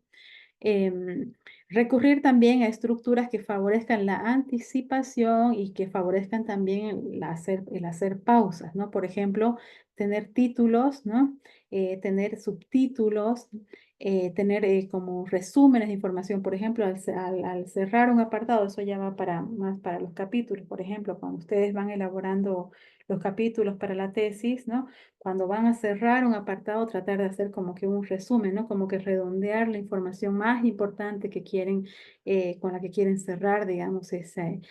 Em, Recurrir también a estructuras que favorezcan la anticipación y que favorezcan también el hacer pausas, ¿no? Por ejemplo, tener títulos, ¿no? Tener subtítulos, tener como resúmenes de información. Por ejemplo, al cerrar un apartado, eso ya va más para los capítulos, por ejemplo, cuando ustedes van elaborando los capítulos para la tesis, ¿no? Cuando van a cerrar un apartado, tratar de hacer como que un resumen, ¿no? Como que redondear la información más importante que quieren, con la que quieren cerrar, digamos, ese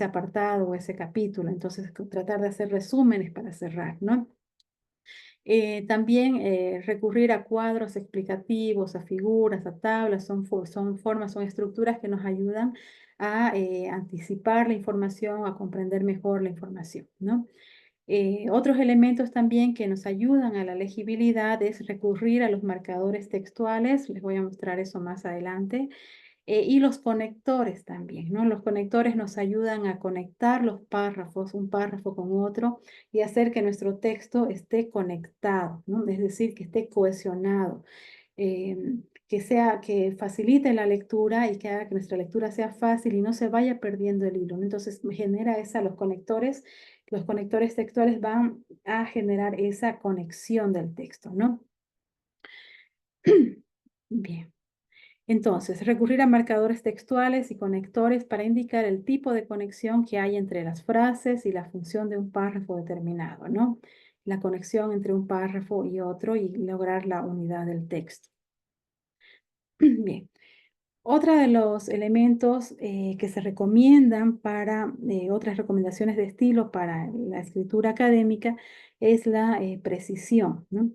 apartado o ese capítulo. Entonces, tratar de hacer resúmenes para cerrar, ¿no? También recurrir a cuadros explicativos, a figuras, a tablas, son formas, son estructuras que nos ayudan a anticipar la información, a comprender mejor la información, ¿no? Otros elementos también que nos ayudan a la legibilidad es recurrir a los marcadores textuales, les voy a mostrar eso más adelante, y los conectores también, ¿no? Los conectores nos ayudan a conectar los párrafos, un párrafo con otro, y hacer que nuestro texto esté conectado, ¿no? Es decir, que esté cohesionado, que facilite la lectura y que haga que nuestra lectura sea fácil y no se vaya perdiendo el hilo, ¿no? Entonces genera los conectores textuales van a generar esa conexión del texto, ¿no? Bien. Entonces, recurrir a marcadores textuales y conectores para indicar el tipo de conexión que hay entre las frases y la función de un párrafo determinado, ¿no? La conexión entre un párrafo y otro y lograr la unidad del texto. Bien. Otro de los elementos que se recomiendan para otras recomendaciones de estilo para la escritura académica es la precisión, ¿no?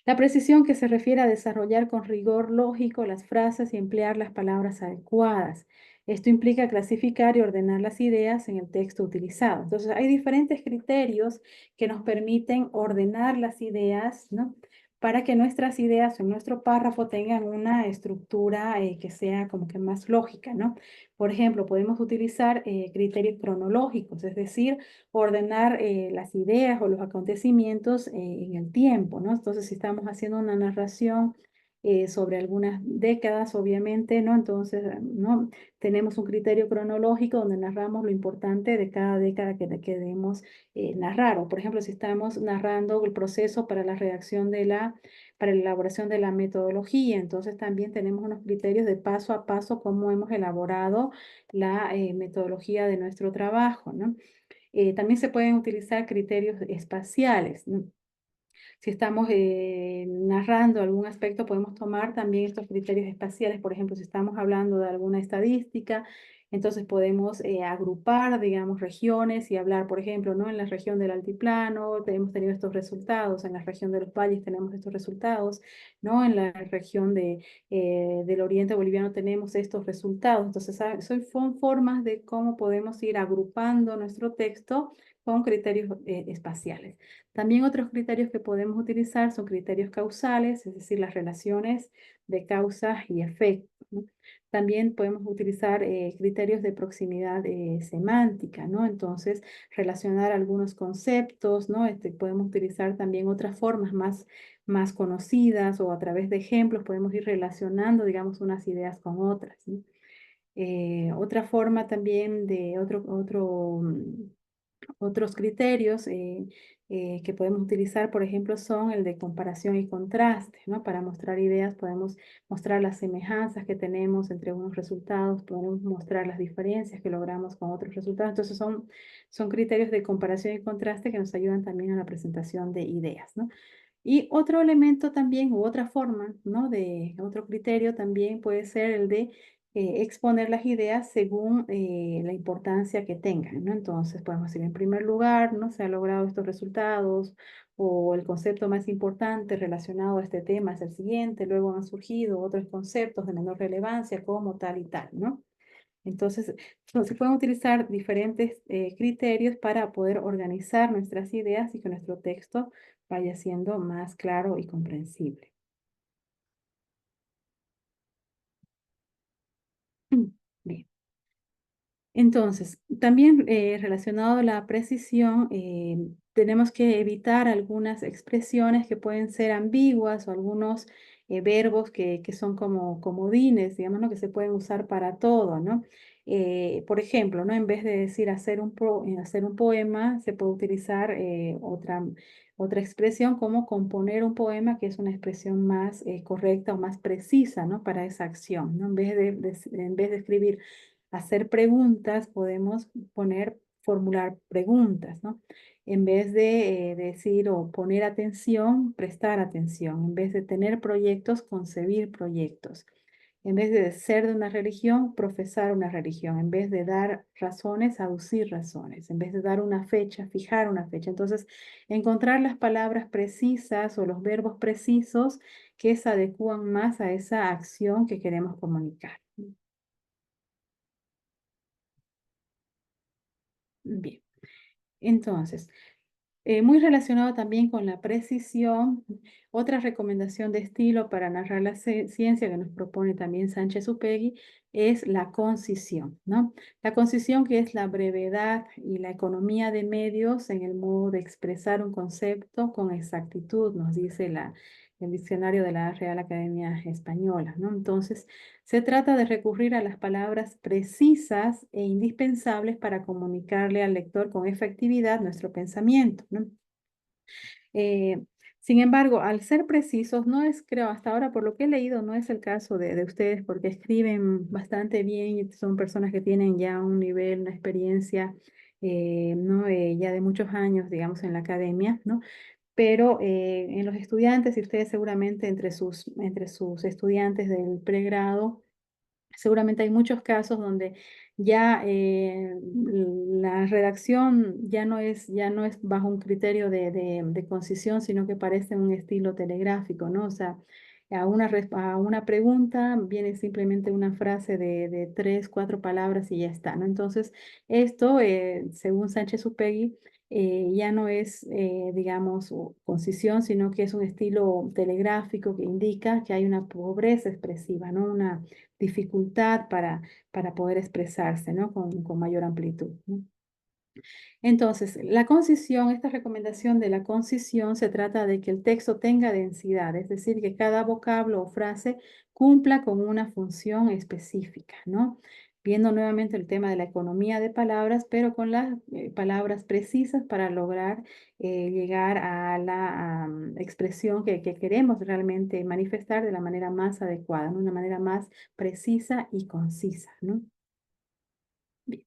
La precisión que se refiere a desarrollar con rigor lógico las frases y emplear las palabras adecuadas. Esto implica clasificar y ordenar las ideas en el texto utilizado. Entonces, hay diferentes criterios que nos permiten ordenar las ideas, ¿no? Para que nuestras ideas en nuestro párrafo tengan una estructura que sea como que más lógica, ¿no? Por ejemplo, podemos utilizar criterios cronológicos, es decir, ordenar las ideas o los acontecimientos en el tiempo, ¿no? Entonces, si estamos haciendo una narración sobre algunas décadas, obviamente, ¿no? Entonces, ¿no? Tenemos un criterio cronológico donde narramos lo importante de cada década que queremos narrar. O, por ejemplo, si estamos narrando el proceso para la redacción para la elaboración de la metodología, entonces también tenemos unos criterios de paso a paso cómo hemos elaborado la metodología de nuestro trabajo, ¿no? También se pueden utilizar criterios espaciales, ¿no? Si estamos narrando algún aspecto, podemos tomar también estos criterios espaciales. Por ejemplo, si estamos hablando de alguna estadística, entonces podemos agrupar, digamos, regiones y hablar, por ejemplo, ¿no? En la región del altiplano hemos tenido estos resultados, en la región de los valles tenemos estos resultados, ¿no? En la región del oriente boliviano tenemos estos resultados. Entonces, son formas de cómo podemos ir agrupando nuestro texto con criterios espaciales. También otros criterios que podemos utilizar son criterios causales, es decir, las relaciones de causa y efecto, ¿no? También podemos utilizar criterios de proximidad semántica, ¿no? Entonces, relacionar algunos conceptos, ¿no? Podemos utilizar también otras formas más conocidas o a través de ejemplos podemos ir relacionando, digamos, unas ideas con otras, ¿no? Otra forma también de otros criterios que podemos utilizar, por ejemplo, son el de comparación y contraste, ¿no? Para mostrar ideas podemos mostrar las semejanzas que tenemos entre unos resultados, podemos mostrar las diferencias que logramos con otros resultados. Entonces son criterios de comparación y contraste que nos ayudan también a la presentación de ideas, ¿no? Y otro elemento también, u otra forma, ¿no? De otro criterio también puede ser el de exponer las ideas según la importancia que tengan, ¿no? Entonces podemos decir, en primer lugar, ¿no? Se han logrado estos resultados, o el concepto más importante relacionado a este tema es el siguiente, luego han surgido otros conceptos de menor relevancia como tal y tal, ¿no? Entonces, se pueden utilizar diferentes criterios para poder organizar nuestras ideas y que nuestro texto vaya siendo más claro y comprensible. Bien. Entonces, también relacionado a la precisión, tenemos que evitar algunas expresiones que pueden ser ambiguas o algunos verbos que son como comodines, digamos, ¿no? Que se pueden usar para todo, ¿no? Por ejemplo, ¿no? En vez de decir hacer un poema, se puede utilizar otra expresión como componer un poema, que es una expresión más correcta o más precisa, ¿no? Para esa acción, ¿no? En vez de escribir hacer preguntas, podemos formular preguntas, ¿no? En vez de decir o poner atención, prestar atención. En vez de tener proyectos, concebir proyectos. En vez de ser de una religión, profesar una religión. En vez de dar razones, aducir razones. En vez de dar una fecha, fijar una fecha. Entonces, encontrar las palabras precisas o los verbos precisos que se adecúan más a esa acción que queremos comunicar. Bien, entonces, muy relacionado también con la precisión, otra recomendación de estilo para narrar la ciencia que nos propone también Sánchez Upegui es la concisión, ¿no? La concisión, que es la brevedad y la economía de medios en el modo de expresar un concepto con exactitud, nos dice el diccionario de la Real Academia Española, ¿no? Entonces, se trata de recurrir a las palabras precisas e indispensables para comunicarle al lector con efectividad nuestro pensamiento, ¿no? Eh, Sin embargo, al ser precisos, no es, creo, hasta ahora por lo que he leído, no es el caso de ustedes, porque escriben bastante bien y son personas que tienen ya un nivel, una experiencia, ¿no? Ya de muchos años, digamos, en la academia, ¿no? Pero en los estudiantes, y ustedes seguramente entre sus estudiantes del pregrado, seguramente hay muchos casos donde ya la redacción ya no es bajo un criterio de concisión, sino que parece un estilo telegráfico, ¿no? O sea, a una pregunta viene simplemente una frase de 3, 4 palabras y ya está, ¿no? Entonces, esto, según Sánchez Upegui, ya no es, digamos, concisión, sino que es un estilo telegráfico que indica que hay una pobreza expresiva, ¿no? Una dificultad para poder expresarse, ¿no? Con mayor amplitud, ¿no? Entonces, la concisión, esta recomendación de la concisión se trata de que el texto tenga densidad, es decir, que cada vocablo o frase cumpla con una función específica, ¿no? Viendo nuevamente el tema de la economía de palabras, pero con las palabras precisas para lograr llegar a la expresión que queremos realmente manifestar de la manera más adecuada, ¿no? Una manera más precisa y concisa, ¿no? Bien.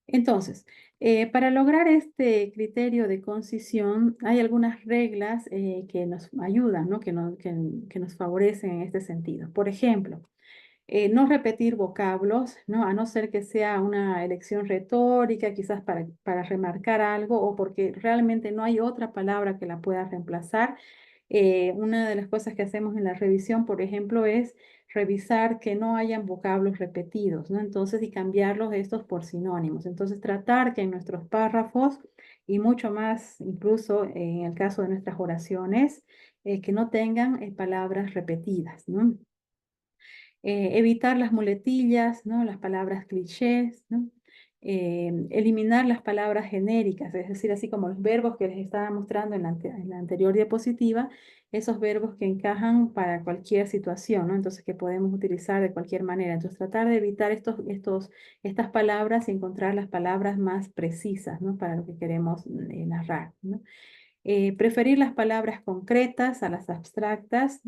Entonces, para lograr este criterio de concisión, hay algunas reglas que nos ayudan, ¿no? Que nos favorecen en este sentido. Por ejemplo, no repetir vocablos, ¿no? A no ser que sea una elección retórica, quizás para remarcar algo o porque realmente no hay otra palabra que la pueda reemplazar. Una de las cosas que hacemos en la revisión, por ejemplo, es revisar que no hayan vocablos repetidos, ¿no? Entonces, y cambiarlos estos por sinónimos. Entonces, tratar que en nuestros párrafos y mucho más, incluso en el caso de nuestras oraciones, que no tengan palabras repetidas, ¿no? Evitar las muletillas, ¿no? Las palabras clichés, ¿no? Eliminar las palabras genéricas, es decir, así como los verbos que les estaba mostrando en la anterior diapositiva, esos verbos que encajan para cualquier situación, ¿no? Entonces, que podemos utilizar de cualquier manera. Entonces, tratar de evitar estas palabras y encontrar las palabras más precisas, ¿no? Para lo que queremos narrar, ¿no? Preferir las palabras concretas a las abstractas.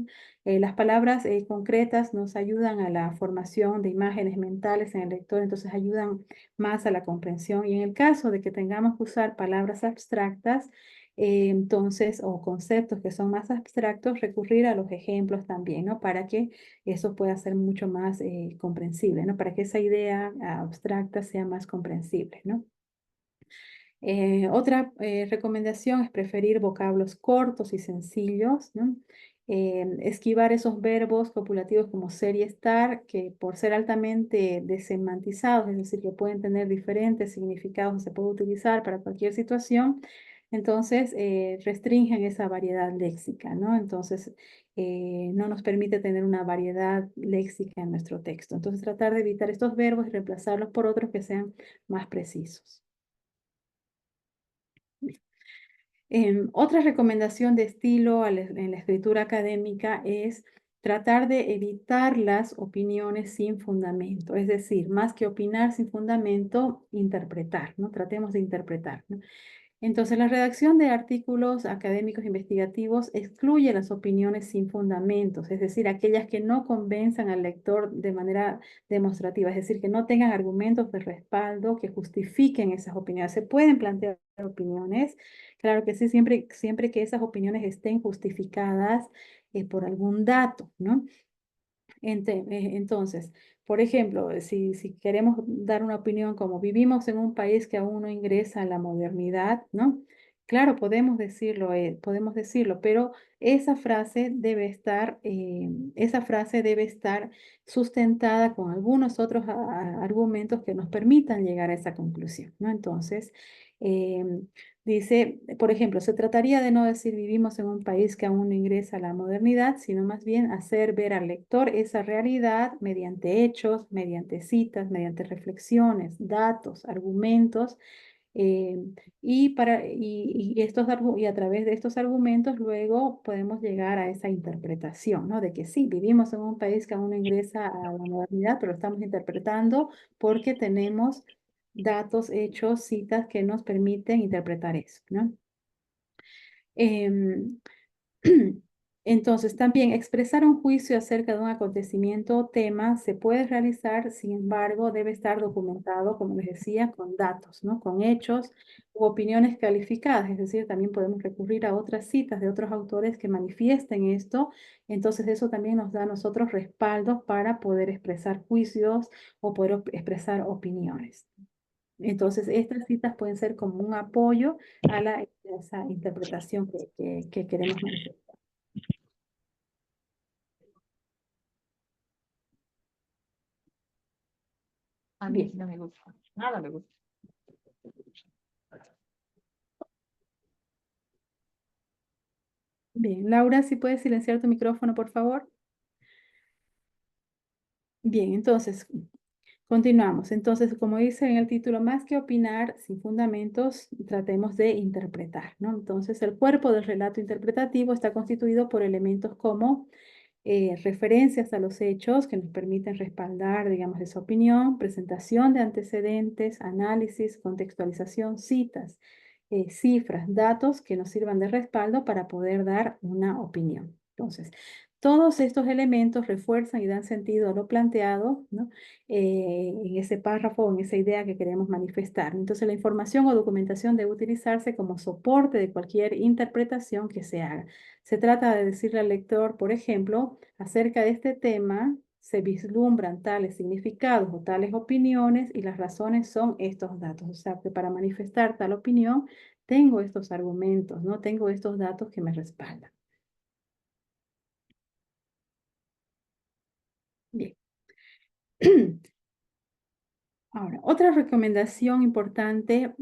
Las palabras concretas nos ayudan a la formación de imágenes mentales en el lector, entonces ayudan más a la comprensión. Y en el caso de que tengamos que usar palabras abstractas, entonces, o conceptos que son más abstractos, recurrir a los ejemplos también, ¿no? Para que eso pueda ser mucho más comprensible, ¿no? Para que esa idea abstracta sea más comprensible, ¿no? Otra recomendación es preferir vocablos cortos y sencillos, ¿no? Esquivar esos verbos copulativos como ser y estar, que por ser altamente desemantizados, es decir, que pueden tener diferentes significados, se puede utilizar para cualquier situación, entonces restringen esa variedad léxica, ¿no? Entonces no nos permite tener una variedad léxica en nuestro texto. Entonces tratar de evitar estos verbos y reemplazarlos por otros que sean más precisos. Otra recomendación de estilo en la escritura académica es tratar de evitar las opiniones sin fundamento, es decir, más que opinar sin fundamento, interpretar, ¿no? Tratemos de interpretar, ¿no? Entonces, la redacción de artículos académicos investigativos excluye las opiniones sin fundamentos, es decir, aquellas que no convenzan al lector de manera demostrativa, es decir, que no tengan argumentos de respaldo que justifiquen esas opiniones. Se pueden plantear opiniones, claro que sí, siempre que esas opiniones estén justificadas por algún dato, ¿no? Entonces, por ejemplo, si queremos dar una opinión como vivimos en un país que aún no ingresa a la modernidad, ¿no? Claro, podemos decirlo, pero esa frase debe estar sustentada con algunos otros argumentos que nos permitan llegar a esa conclusión, ¿no? Entonces, em, dice, por ejemplo, se trataría de no decir vivimos en un país que aún no ingresa a la modernidad, sino más bien hacer ver al lector esa realidad mediante hechos, mediante citas, mediante reflexiones, datos, argumentos, eh, y a través de estos argumentos luego podemos llegar a esa interpretación, ¿no? De que sí, vivimos en un país que aún no ingresa a la modernidad, pero lo estamos interpretando porque tenemos datos, hechos, citas que nos permiten interpretar eso, ¿no? Em, Entonces, también expresar un juicio acerca de un acontecimiento o tema se puede realizar, sin embargo, debe estar documentado, como les decía, con datos, ¿no? Con hechos u opiniones calificadas, es decir, también podemos recurrir a otras citas de otros autores que manifiesten esto, entonces eso también nos da a nosotros respaldos para poder expresar juicios o poder expresar opiniones. Entonces, estas citas pueden ser como un apoyo a esa interpretación que queremos manifestar. A mí Bien, no me gusta. Nada me gusta. bien. Laura, si puedes silenciar tu micrófono, por favor. Bien, entonces, Continuamos. Entonces, como dice en el título, más que opinar sin fundamentos, tratemos de interpretar, ¿no? Entonces, el cuerpo del relato interpretativo está constituido por elementos como referencias a los hechos que nos permiten respaldar, digamos, esa opinión, presentación de antecedentes, análisis, contextualización, citas, cifras, datos que nos sirvan de respaldo para poder dar una opinión. Entonces, todos estos elementos refuerzan y dan sentido a lo planteado, ¿no? En ese párrafo o en esa idea que queremos manifestar. Entonces, la información o documentación debe utilizarse como soporte de cualquier interpretación que se haga. Se trata de decirle al lector, por ejemplo, acerca de este tema se vislumbran tales significados o tales opiniones y las razones son estos datos. O sea, que para manifestar tal opinión tengo estos argumentos, ¿no? Tengo estos datos que me respaldan. Bien. Ahora, otra recomendación importante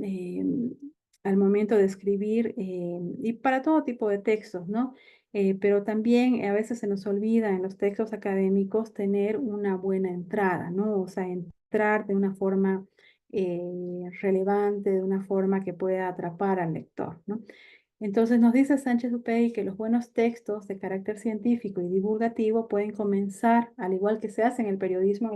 al momento de escribir y para todo tipo de textos, ¿no? Pero también a veces se nos olvida en los textos académicos tener una buena entrada, ¿no? O sea, entrar de una forma relevante, de una forma que pueda atrapar al lector, ¿no? Entonces nos dice Sánchez Upey que los buenos textos de carácter científico y divulgativo pueden comenzar, al igual que se hace en el periodismo,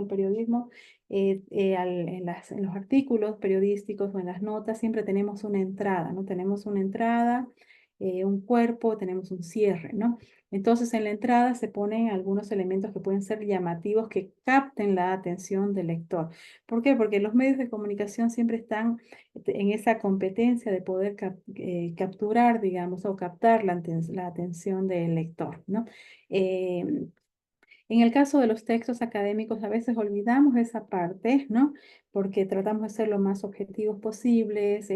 en los artículos periodísticos o en las notas, siempre tenemos una entrada, ¿no? Tenemos una entrada, un cuerpo, tenemos un cierre, ¿no? Entonces en la entrada se ponen algunos elementos que pueden ser llamativos, que capten la atención del lector. ¿Por qué? Porque los medios de comunicación siempre están en esa competencia de poder capturar, digamos, o captar la atención del lector, ¿no? En el caso de los textos académicos, a veces olvidamos esa parte, ¿no? Porque tratamos de ser lo más objetivos posibles,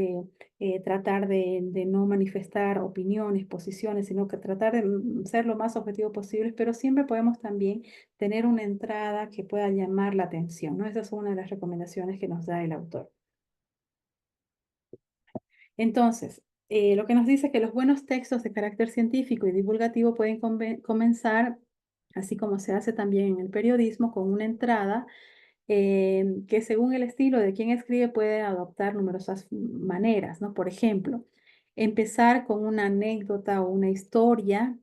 tratar de no manifestar opiniones, posiciones, sino que tratar de ser lo más objetivos posibles, pero siempre podemos también tener una entrada que pueda llamar la atención, ¿no? Esa es una de las recomendaciones que nos da el autor. Entonces, lo que nos dice es que los buenos textos de carácter científico y divulgativo pueden comenzar, así como se hace también en el periodismo, con una entrada que según el estilo de quien escribe puede adoptar numerosas maneras, ¿no? Por ejemplo, empezar con una anécdota o una historia,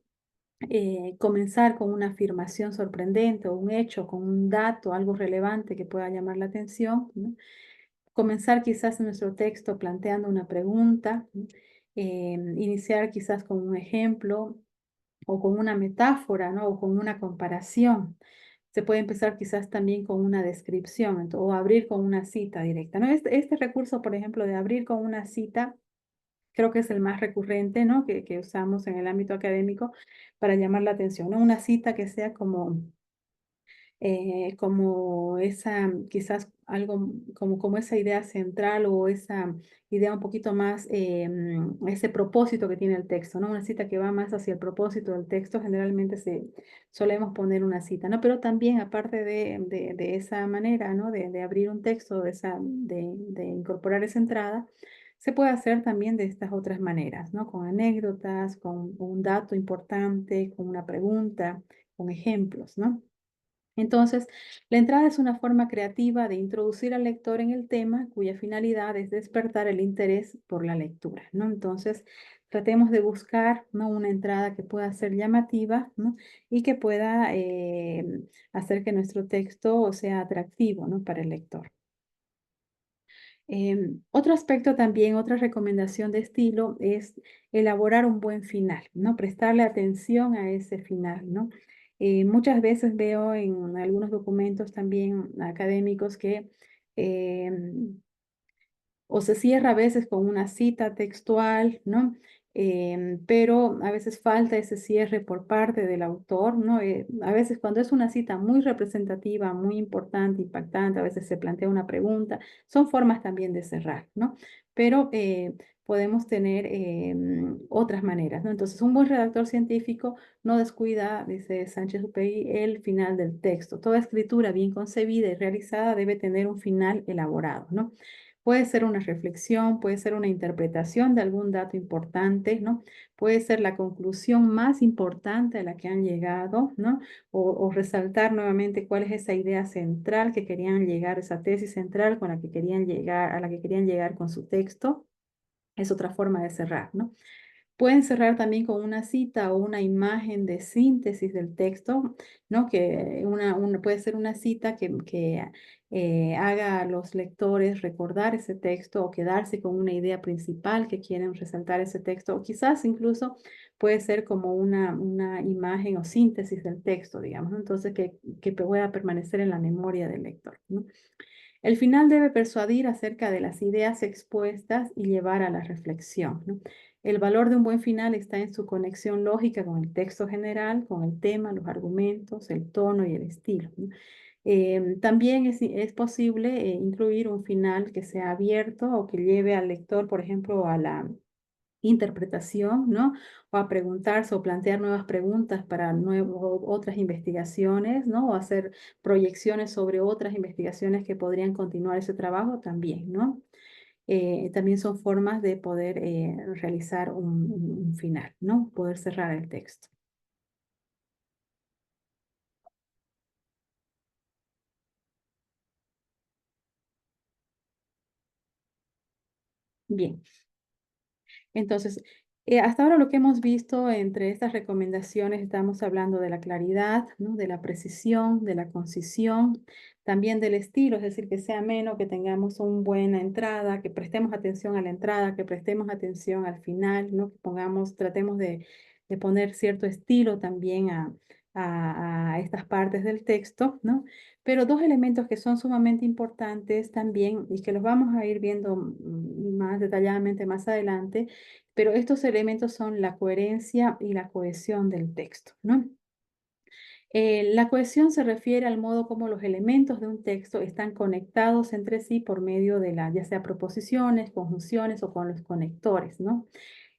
comenzar con una afirmación sorprendente o un hecho, con un dato, algo relevante que pueda llamar la atención, ¿no? Comenzar quizás en nuestro texto planteando una pregunta, ¿no? Iniciar quizás con un ejemplo o con una metáfora, ¿no? O con una comparación. Se puede empezar quizás también con una descripción o abrir con una cita directa, ¿no? Este recurso, por ejemplo, de abrir con una cita, creo que es el más recurrente, ¿no? Que usamos en el ámbito académico para llamar la atención, ¿no? Una cita que sea como esa, quizás algo como esa idea central o esa idea un poquito más, ese propósito que tiene el texto, ¿no? Una cita que va más hacia el propósito del texto, generalmente solemos poner una cita, ¿no? Pero también aparte de esa manera, ¿no? De abrir un texto, de incorporar esa entrada, se puede hacer también de estas otras maneras, ¿no? Con anécdotas, con un dato importante, con una pregunta, con ejemplos, ¿no? Entonces, la entrada es una forma creativa de introducir al lector en el tema cuya finalidad es despertar el interés por la lectura, ¿no? Entonces, tratemos de buscar, ¿no? Una entrada que pueda ser llamativa, ¿no? Y que pueda hacer que nuestro texto sea atractivo, ¿no? Para el lector. Otro aspecto también, otra recomendación de estilo es elaborar un buen final, ¿no? Prestarle atención a ese final, ¿no? Muchas veces veo en algunos documentos también académicos que o se cierra a veces con una cita textual, ¿no? Pero a veces falta ese cierre por parte del autor, ¿no? A veces cuando es una cita muy representativa, muy importante, impactante, a veces se plantea una pregunta, son formas también de cerrar, ¿no? Pero podemos tener otras maneras, ¿no? Entonces, un buen redactor científico no descuida, dice Sánchez Upey, el final del texto. Toda escritura bien concebida y realizada debe tener un final elaborado, ¿no? Puede ser una reflexión, puede ser una interpretación de algún dato importante, ¿no? Puede ser la conclusión más importante a la que han llegado, ¿no? O resaltar nuevamente cuál es esa idea central que querían llegar, esa tesis central con la que querían llegar, a la que querían llegar con su texto. Es otra forma de cerrar, ¿no? Pueden cerrar también con una cita o una imagen de síntesis del texto, ¿no? Que puede ser una cita que haga a los lectores recordar ese texto o quedarse con una idea principal que quieren resaltar ese texto, o quizás incluso puede ser como una imagen o síntesis del texto, digamos, ¿no? Entonces que pueda permanecer en la memoria del lector, ¿no? El final debe persuadir acerca de las ideas expuestas y llevar a la reflexión, ¿no? El valor de un buen final está en su conexión lógica con el texto general, con el tema, los argumentos, el tono y el estilo, ¿no? También es posible incluir un final que sea abierto o que lleve al lector, por ejemplo, a la interpretación, ¿no? O a preguntarse o plantear nuevas preguntas para otras investigaciones, ¿no? O hacer proyecciones sobre otras investigaciones que podrían continuar ese trabajo también, ¿no? También son formas de poder realizar un final, ¿no? Poder cerrar el texto. Bien. Entonces, hasta ahora lo que hemos visto entre estas recomendaciones, estamos hablando de la claridad, ¿no? De la precisión, de la concisión, también del estilo, es decir, que sea ameno, que tengamos una buena entrada, que prestemos atención a la entrada, que prestemos atención al final, ¿no? Que tratemos de poner cierto estilo también a estas partes del texto, ¿no? Pero dos elementos que son sumamente importantes también y que los vamos a ir viendo más detalladamente más adelante, pero estos elementos son la coherencia y la cohesión del texto, ¿no? La cohesión se refiere al modo como los elementos de un texto están conectados entre sí por medio de ya sea proposiciones, conjunciones o con los conectores, ¿no?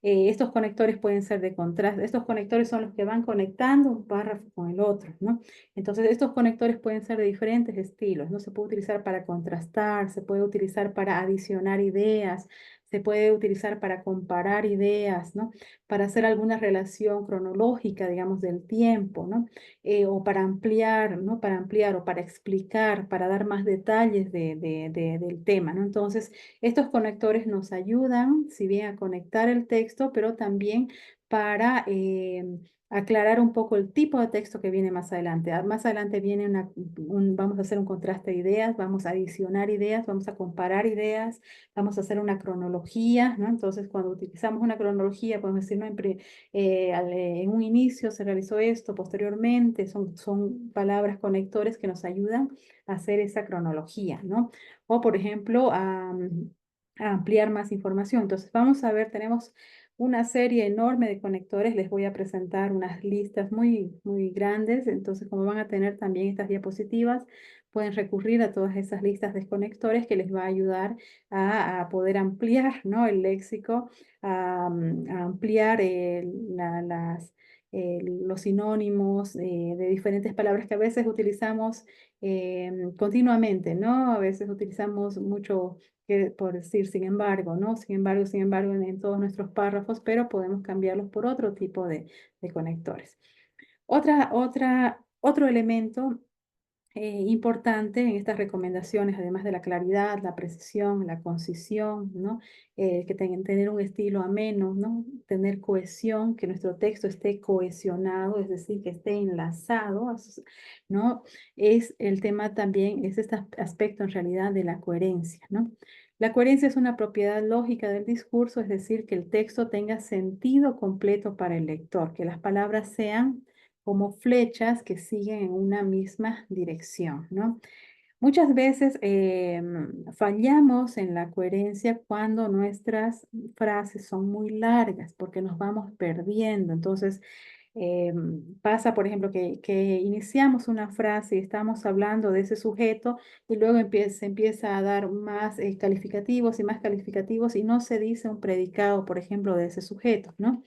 Estos conectores pueden ser de contraste. Estos conectores son los que van conectando un párrafo con el otro, ¿no? Entonces, estos conectores pueden ser de diferentes estilos, ¿no? Se puede utilizar para contrastar, se puede utilizar para adicionar ideas, se puede utilizar para comparar ideas, ¿no? Para hacer alguna relación cronológica, digamos, del tiempo, ¿no? O para ampliar, ¿no? Para ampliar o para explicar, para dar más detalles del tema, ¿no? Entonces, estos conectores nos ayudan, si bien a conectar el texto, pero también para aclarar un poco el tipo de texto que viene más adelante. Más adelante viene vamos a hacer un contraste de ideas, vamos a adicionar ideas, vamos a comparar ideas, vamos a hacer una cronología, ¿no? Entonces, cuando utilizamos una cronología, podemos decir, ¿no? En un inicio se realizó esto, posteriormente, son palabras conectores que nos ayudan a hacer esa cronología, ¿no? O, por ejemplo, a ampliar más información. Entonces, vamos a ver, tenemos una serie enorme de conectores. Les voy a presentar unas listas muy, muy grandes. Entonces, como van a tener también estas diapositivas, pueden recurrir a todas esas listas de conectores que les va a ayudar a poder ampliar, ¿no? El léxico, a ampliar los sinónimos de diferentes palabras que a veces utilizamos continuamente, ¿no? A veces utilizamos mucho por decir sin embargo, ¿no? Sin embargo, en todos nuestros párrafos, pero podemos cambiarlos por otro tipo de conectores. Otro elemento importante en estas recomendaciones, además de la claridad, la precisión, la concisión, ¿no? Que tener un estilo ameno, ¿no? Tener cohesión, que nuestro texto esté cohesionado, es decir, que esté enlazado, ¿no? Es el tema también, es este aspecto en realidad de la coherencia, ¿no? La coherencia es una propiedad lógica del discurso, es decir, que el texto tenga sentido completo para el lector, que las palabras sean como flechas que siguen en una misma dirección, ¿no? Muchas veces fallamos en la coherencia cuando nuestras frases son muy largas porque nos vamos perdiendo. Entonces, pasa, por ejemplo, que iniciamos una frase y estamos hablando de ese sujeto y luego se empieza a dar más calificativos y más calificativos y no se dice un predicado, por ejemplo, de ese sujeto, ¿no?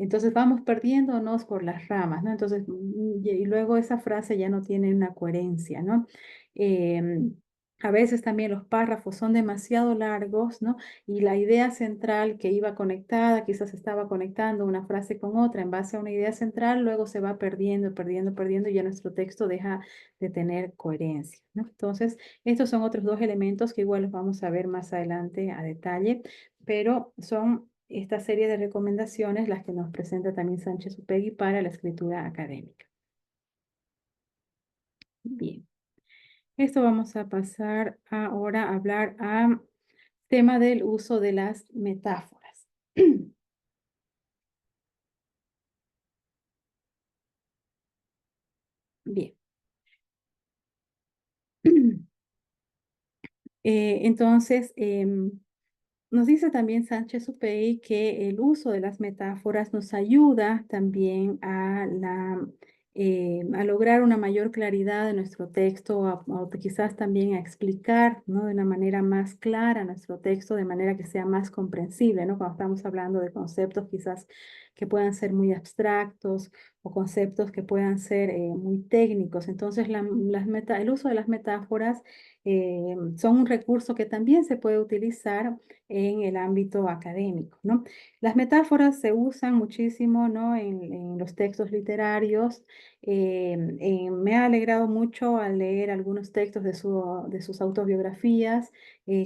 Entonces vamos perdiéndonos por las ramas, ¿no? Entonces, y luego esa frase ya no tiene una coherencia, ¿no? Em, A veces también los párrafos son demasiado largos, ¿no? Y la idea central que iba conectada, quizás estaba conectando una frase con otra en base a una idea central, luego se va perdiendo, perdiendo, perdiendo y ya nuestro texto deja de tener coherencia, ¿no? Entonces, estos son otros dos elementos que igual los vamos a ver más adelante a detalle, pero son esta serie de recomendaciones las que nos presenta también Sánchez Upegui para la escritura académica. Bien. Esto vamos a pasar ahora a hablar a tema del uso de las metáforas. Bien. Entonces, nos dice también Sánchez Upey que el uso de las metáforas nos ayuda también a lograr una mayor claridad de nuestro texto, o quizás también a explicar, ¿no? De una manera más clara nuestro texto, de manera que sea más comprensible, ¿no? Cuando estamos hablando de conceptos quizás que puedan ser muy abstractos o conceptos que puedan ser muy técnicos. Entonces, el uso de las metáforas son un recurso que también se puede utilizar en el ámbito académico, ¿no? Las metáforas se usan muchísimo, ¿no? En los textos literarios. Me ha alegrado mucho al leer algunos textos de sus autobiografías,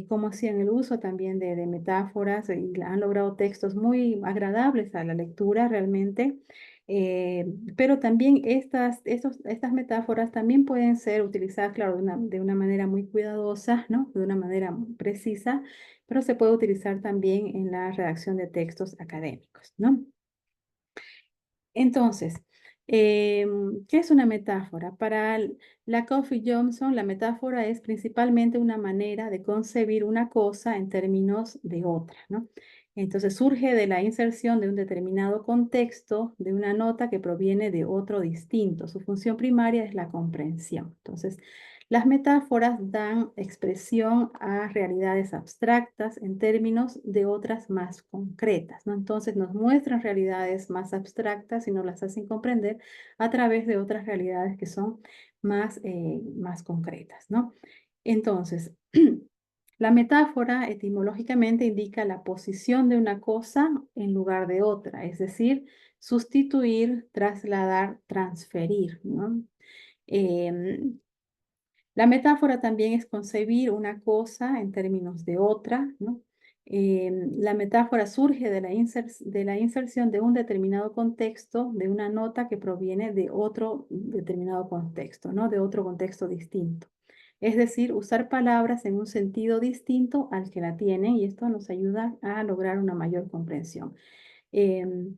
cómo hacían el uso también de metáforas y han logrado textos muy agradables a la lectura realmente. Pero también estas metáforas también pueden ser utilizadas, claro, de una manera muy cuidadosa, ¿no? De una manera precisa, pero se puede utilizar también en la redacción de textos académicos, ¿no? Entonces, ¿qué es una metáfora? Para Lakoff y Johnson, la metáfora es principalmente una manera de concebir una cosa en términos de otra, ¿no? Entonces surge de la inserción de un determinado contexto de una nota que proviene de otro distinto. Su función primaria es la comprensión. Entonces, las metáforas dan expresión a realidades abstractas en términos de otras más concretas, ¿no? Entonces nos muestran realidades más abstractas y nos las hacen comprender a través de otras realidades que son más concretas, ¿no? Entonces, la metáfora etimológicamente indica la posición de una cosa en lugar de otra, es decir, sustituir, trasladar, transferir, ¿no? Em, la metáfora también es concebir una cosa en términos de otra, ¿no? La metáfora surge de la inserción de un determinado contexto, de una nota que proviene de otro determinado contexto, ¿no? De otro contexto distinto. Es decir, usar palabras en un sentido distinto al que la tienen y esto nos ayuda a lograr una mayor comprensión. Em,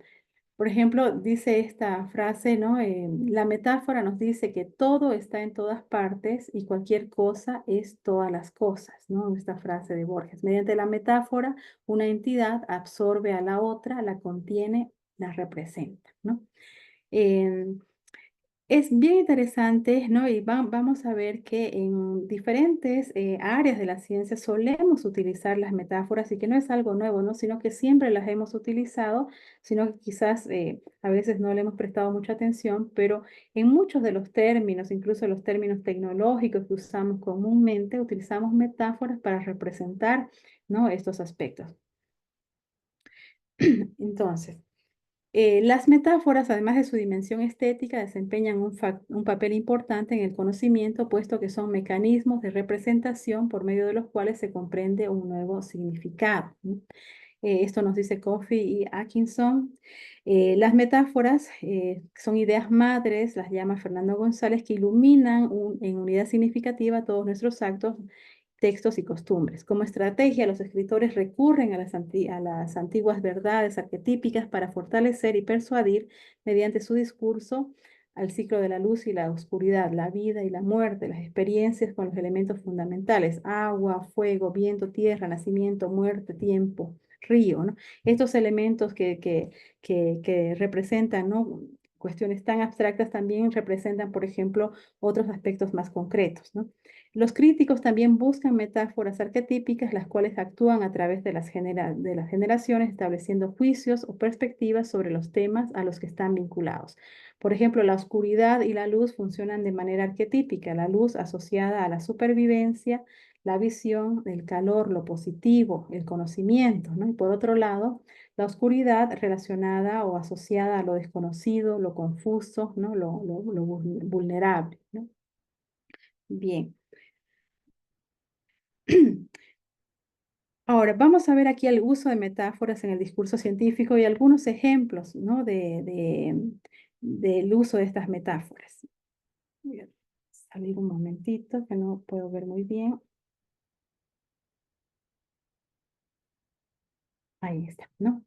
por ejemplo, dice esta frase, ¿no? La metáfora nos dice que todo está en todas partes y cualquier cosa es todas las cosas, ¿no? Esta frase de Borges. Mediante la metáfora, una entidad absorbe a la otra, la contiene, la representa, ¿no? Em, es bien interesante, ¿no? Y vamos a ver que en diferentes áreas de la ciencia solemos utilizar las metáforas y que no es algo nuevo, ¿no? Sino que siempre las hemos utilizado, sino que quizás a veces no le hemos prestado mucha atención, pero en muchos de los términos, incluso los términos tecnológicos que usamos comúnmente, utilizamos metáforas para representar, ¿no? Estos aspectos. Entonces, las metáforas, además de su dimensión estética, desempeñan un papel importante en el conocimiento, puesto que son mecanismos de representación por medio de los cuales se comprende un nuevo significado, ¿no? Esto nos dice Coffey y Atkinson. Las metáforas son ideas madres, las llama Fernando González, que iluminan en unidad significativa todos nuestros actos, textos y costumbres. Como estrategia, los escritores recurren a las antiguas verdades arquetípicas para fortalecer y persuadir mediante su discurso al ciclo de la luz y la oscuridad, la vida y la muerte, las experiencias con los elementos fundamentales, agua, fuego, viento, tierra, nacimiento, muerte, tiempo, río, ¿no? Estos elementos que representan, ¿no? Cuestiones tan abstractas también representan, por ejemplo, otros aspectos más concretos, ¿no? Los críticos también buscan metáforas arquetípicas, las cuales actúan a través de las generaciones, estableciendo juicios o perspectivas sobre los temas a los que están vinculados. Por ejemplo, la oscuridad y la luz funcionan de manera arquetípica. La luz asociada a la supervivencia, la visión, el calor, lo positivo, el conocimiento, ¿no? Y por otro lado, la oscuridad relacionada o asociada a lo desconocido, lo confuso, ¿no? Lo vulnerable, ¿no? Bien. Ahora, vamos a ver aquí el uso de metáforas en el discurso científico y algunos ejemplos, ¿no? Del uso de estas metáforas. Voy a salir un momentito que no puedo ver muy bien. Ahí está, ¿no?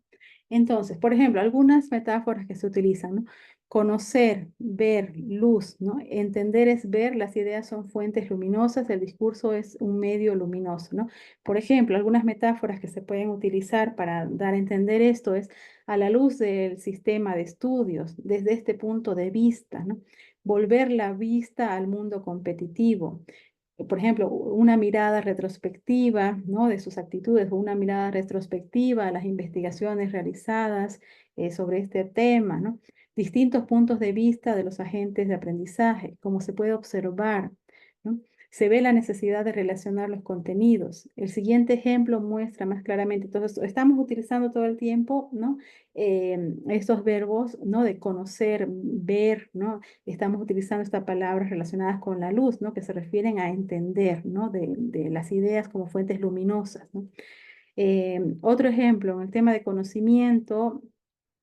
Entonces, por ejemplo, algunas metáforas que se utilizan, ¿no? Conocer, ver, luz, ¿no? Entender es ver, las ideas son fuentes luminosas, el discurso es un medio luminoso, ¿no? Por ejemplo, algunas metáforas que se pueden utilizar para dar a entender esto es a la luz del sistema de estudios, desde este punto de vista, ¿no? Volver la vista al mundo competitivo, por ejemplo, una mirada retrospectiva, ¿no? De sus actitudes, o una mirada retrospectiva a las investigaciones realizadas sobre este tema, ¿no? Distintos puntos de vista de los agentes de aprendizaje, como se puede observar, ¿no? Se ve la necesidad de relacionar los contenidos. El siguiente ejemplo muestra más claramente, entonces estamos utilizando todo el tiempo, ¿no? Estos verbos, ¿no? De conocer, ver, ¿no? Estamos utilizando estas palabras relacionadas con la luz, ¿no? Que se refieren a entender, ¿no? De las ideas como fuentes luminosas, ¿no? Otro ejemplo, en el tema de conocimiento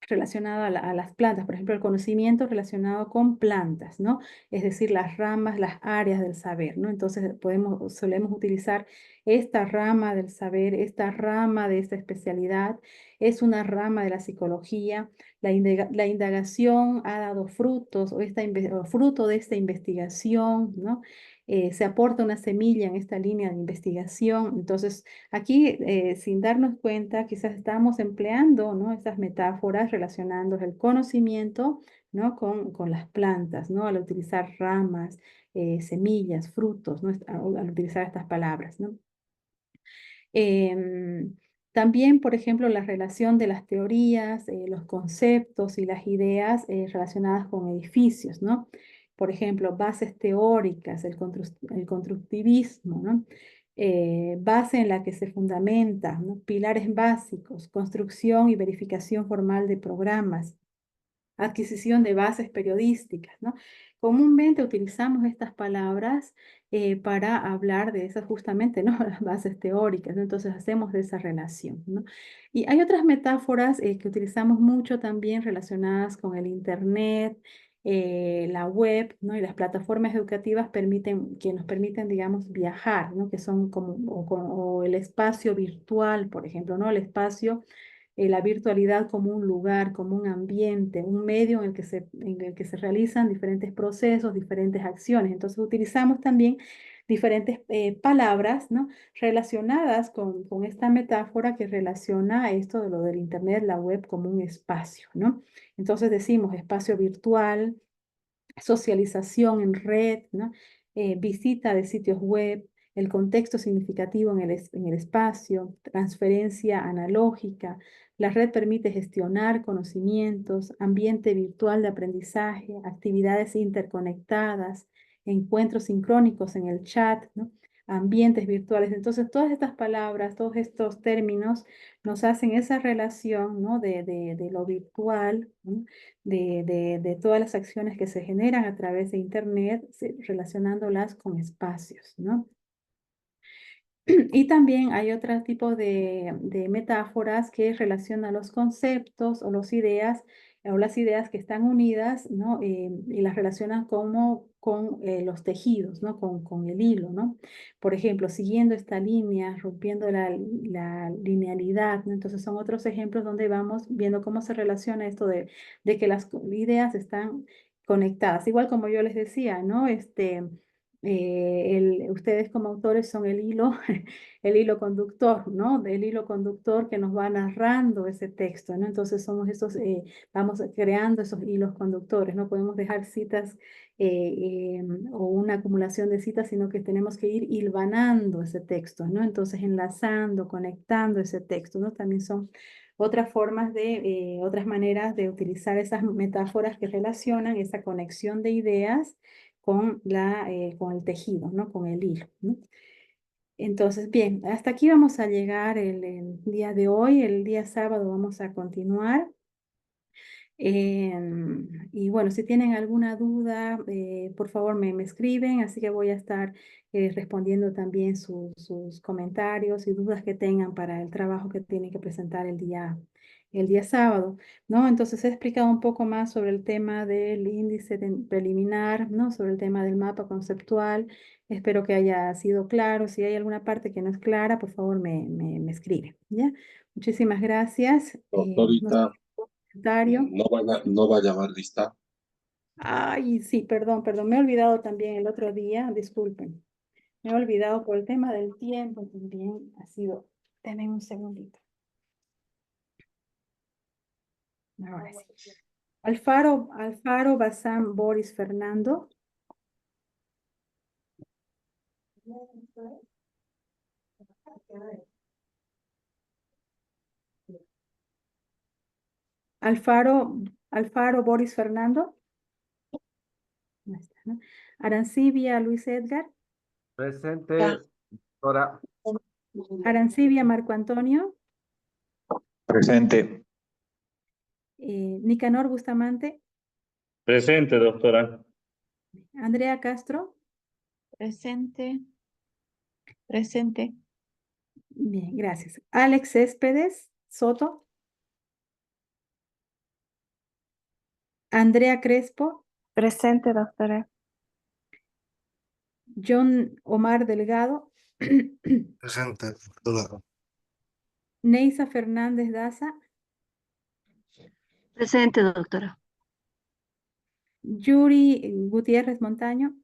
relacionado a las plantas, por ejemplo, el conocimiento relacionado con plantas, ¿no? Es decir, las ramas, las áreas del saber, ¿no? Entonces solemos utilizar esta rama del saber, esta rama de esta especialidad, es una rama de la psicología. La indagación ha dado frutos o fruto de esta investigación, ¿no? Se aporta una semilla en esta línea de investigación. Entonces, aquí, sin darnos cuenta, quizás estamos empleando, ¿no? Estas metáforas relacionando el conocimiento, ¿no? Con las plantas, ¿no? Al utilizar ramas, semillas, frutos, ¿no? Al utilizar estas palabras, ¿no? Em, También, por ejemplo, la relación de las teorías, los conceptos y las ideas relacionadas con edificios, ¿no? Por ejemplo, bases teóricas, el constructivismo, ¿no? Base en la que se fundamenta, ¿no? Pilares básicos, construcción y verificación formal de programas, adquisición de bases periodísticas, ¿no? Comúnmente utilizamos estas palabras para hablar de esas justamente, ¿no? Las bases teóricas, ¿no? Entonces hacemos de esa relación, ¿no? Y hay otras metáforas que utilizamos mucho también relacionadas con el Internet, la web, ¿no? Y las plataformas educativas que nos permiten, digamos, viajar, ¿no? Que son o el espacio virtual, por ejemplo, ¿no? El espacio, la virtualidad como un lugar, como un ambiente, un medio en el que se realizan diferentes procesos, diferentes acciones. Entonces utilizamos también diferentes palabras, ¿no? Relacionadas con esta metáfora que relaciona esto de lo del Internet, la web como un espacio, ¿no? Entonces decimos espacio virtual, socialización en red, ¿no? Visita de sitios web, el contexto significativo en el espacio, transferencia analógica. La red permite gestionar conocimientos, ambiente virtual de aprendizaje, actividades interconectadas, encuentros sincrónicos en el chat, ¿no? Ambientes virtuales. Entonces, todas estas palabras, todos estos términos nos hacen esa relación, ¿no? De lo virtual, ¿no? De todas las acciones que se generan a través de Internet, relacionándolas con espacios, ¿no? Y también hay otro tipo de metáforas que relacionan los conceptos o las ideas que están unidas, ¿no? Y las relacionan como con los tejidos, ¿no? Con el hilo, ¿no? Por ejemplo, siguiendo esta línea, rompiendo la linealidad, ¿no? Entonces son otros ejemplos donde vamos viendo cómo se relaciona esto de que las ideas están conectadas. Igual como yo les decía, ¿no? ustedes como autores son el hilo, el hilo conductor, ¿no? El hilo conductor que nos va narrando ese texto, ¿no? Entonces somos esos, vamos creando esos hilos conductores, no podemos dejar citas o una acumulación de citas, sino que tenemos que ir hilvanando ese texto, ¿no? Entonces enlazando, conectando ese texto, ¿no? También son otras formas otras maneras de utilizar esas metáforas que relacionan esa conexión de ideas con el tejido, ¿no? Con el hilo, ¿no? Entonces, bien, hasta aquí vamos a llegar el día de hoy. El día sábado vamos a continuar. Y bueno, si tienen alguna duda, por favor me escriben, así que voy a estar respondiendo también sus comentarios y dudas que tengan para el trabajo que tienen que presentar el día sábado, ¿no? Entonces he explicado un poco más sobre el tema del índice preliminar, ¿no? Sobre el tema del mapa conceptual. Espero que haya sido claro. Si hay alguna parte que no es clara, por favor me escriben, ¿ya? Muchísimas gracias. No sé, Doctorita, comentario. no va a llamar lista. Ay, sí, perdón, me he olvidado también el otro día, disculpen, me he olvidado por el tema del tiempo también, ha sido, denme un segundito. Ahora sí. Alfaro Bazán Boris Fernando. Alfaro Boris Fernando. No está, ¿no? Arancibia Luis Edgar. Presente, doctora. Arancibia Marco Antonio. Presente. Nicanor Bustamante. Presente, doctora. Andrea Castro. Presente. Presente. Bien, gracias. Alex Céspedes Soto. Andrea Crespo. Presente, doctora. John Omar Delgado. Presente, doctora. Neisa Fernández Daza. Presente, doctora. Yuri Gutiérrez Montaño.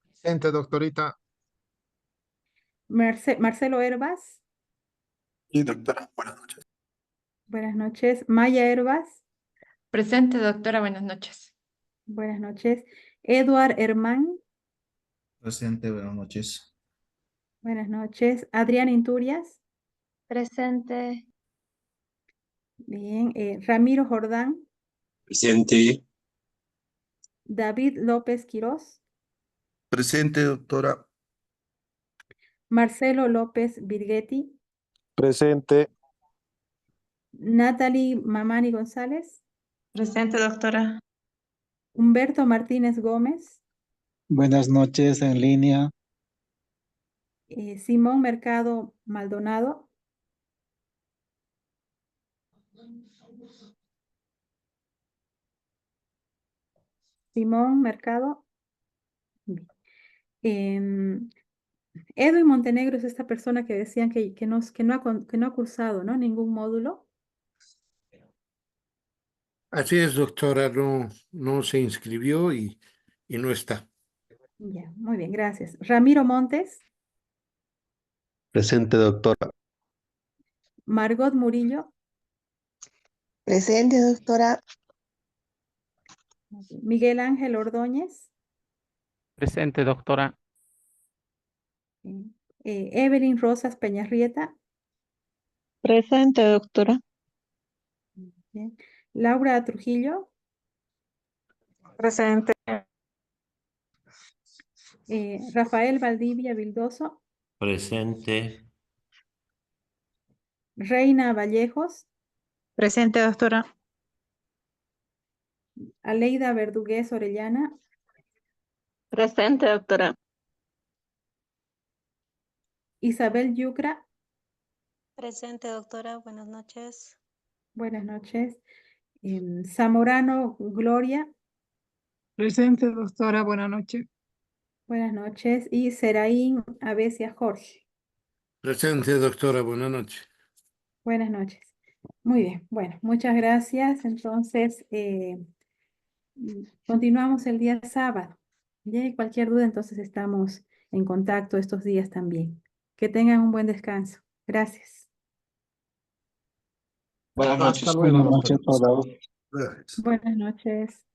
Presente, doctorita. Marcelo Herbas. Sí, doctora, buenas noches. Buenas noches. Maya Herbas. Presente, doctora, buenas noches. Buenas noches. Eduard Herman. Presente, buenas noches. Buenas noches. Adrián Inturias. Presente. Bien. Ramiro Jordán. Presente. David López Quirós. Presente, doctora. Marcelo López Virgetti. Presente. Natalie Mamani González. Presente, doctora. Humberto Martínez Gómez. Buenas noches en línea. Simón Mercado Maldonado. Simón Mercado. Bien. Edwin Montenegro es esta persona que decían que no ha cursado, ¿no? Ningún módulo. Así es, doctora, no se inscribió y no está. Ya, muy bien, gracias. Ramiro Montes. Presente, doctora. Margot Murillo. Presente, doctora. Miguel Ángel Ordóñez. Presente, doctora. Evelyn Rosas Peñarrieta. Presente, doctora. Bien. Laura Trujillo. Presente. Rafael Valdivia Vildoso. Presente. Reina Vallejos. Presente, doctora. Aleida Verdugués Orellana. Presente, doctora. Isabel Yucra. Presente, doctora. Buenas noches. Buenas noches. Zamorano Gloria. Presente, doctora, buenas noches. Buenas noches. Y Seraín Avesia Jorge. Presente, doctora, buenas noches. Buenas noches. Muy bien. Bueno, muchas gracias. Entonces, continuamos el día sábado. Y cualquier duda, entonces estamos en contacto estos días también. Que tengan un buen descanso. Gracias. Buenas noches. Hasta luego, Buenas noches doctora. a todos. Gracias. Buenas noches.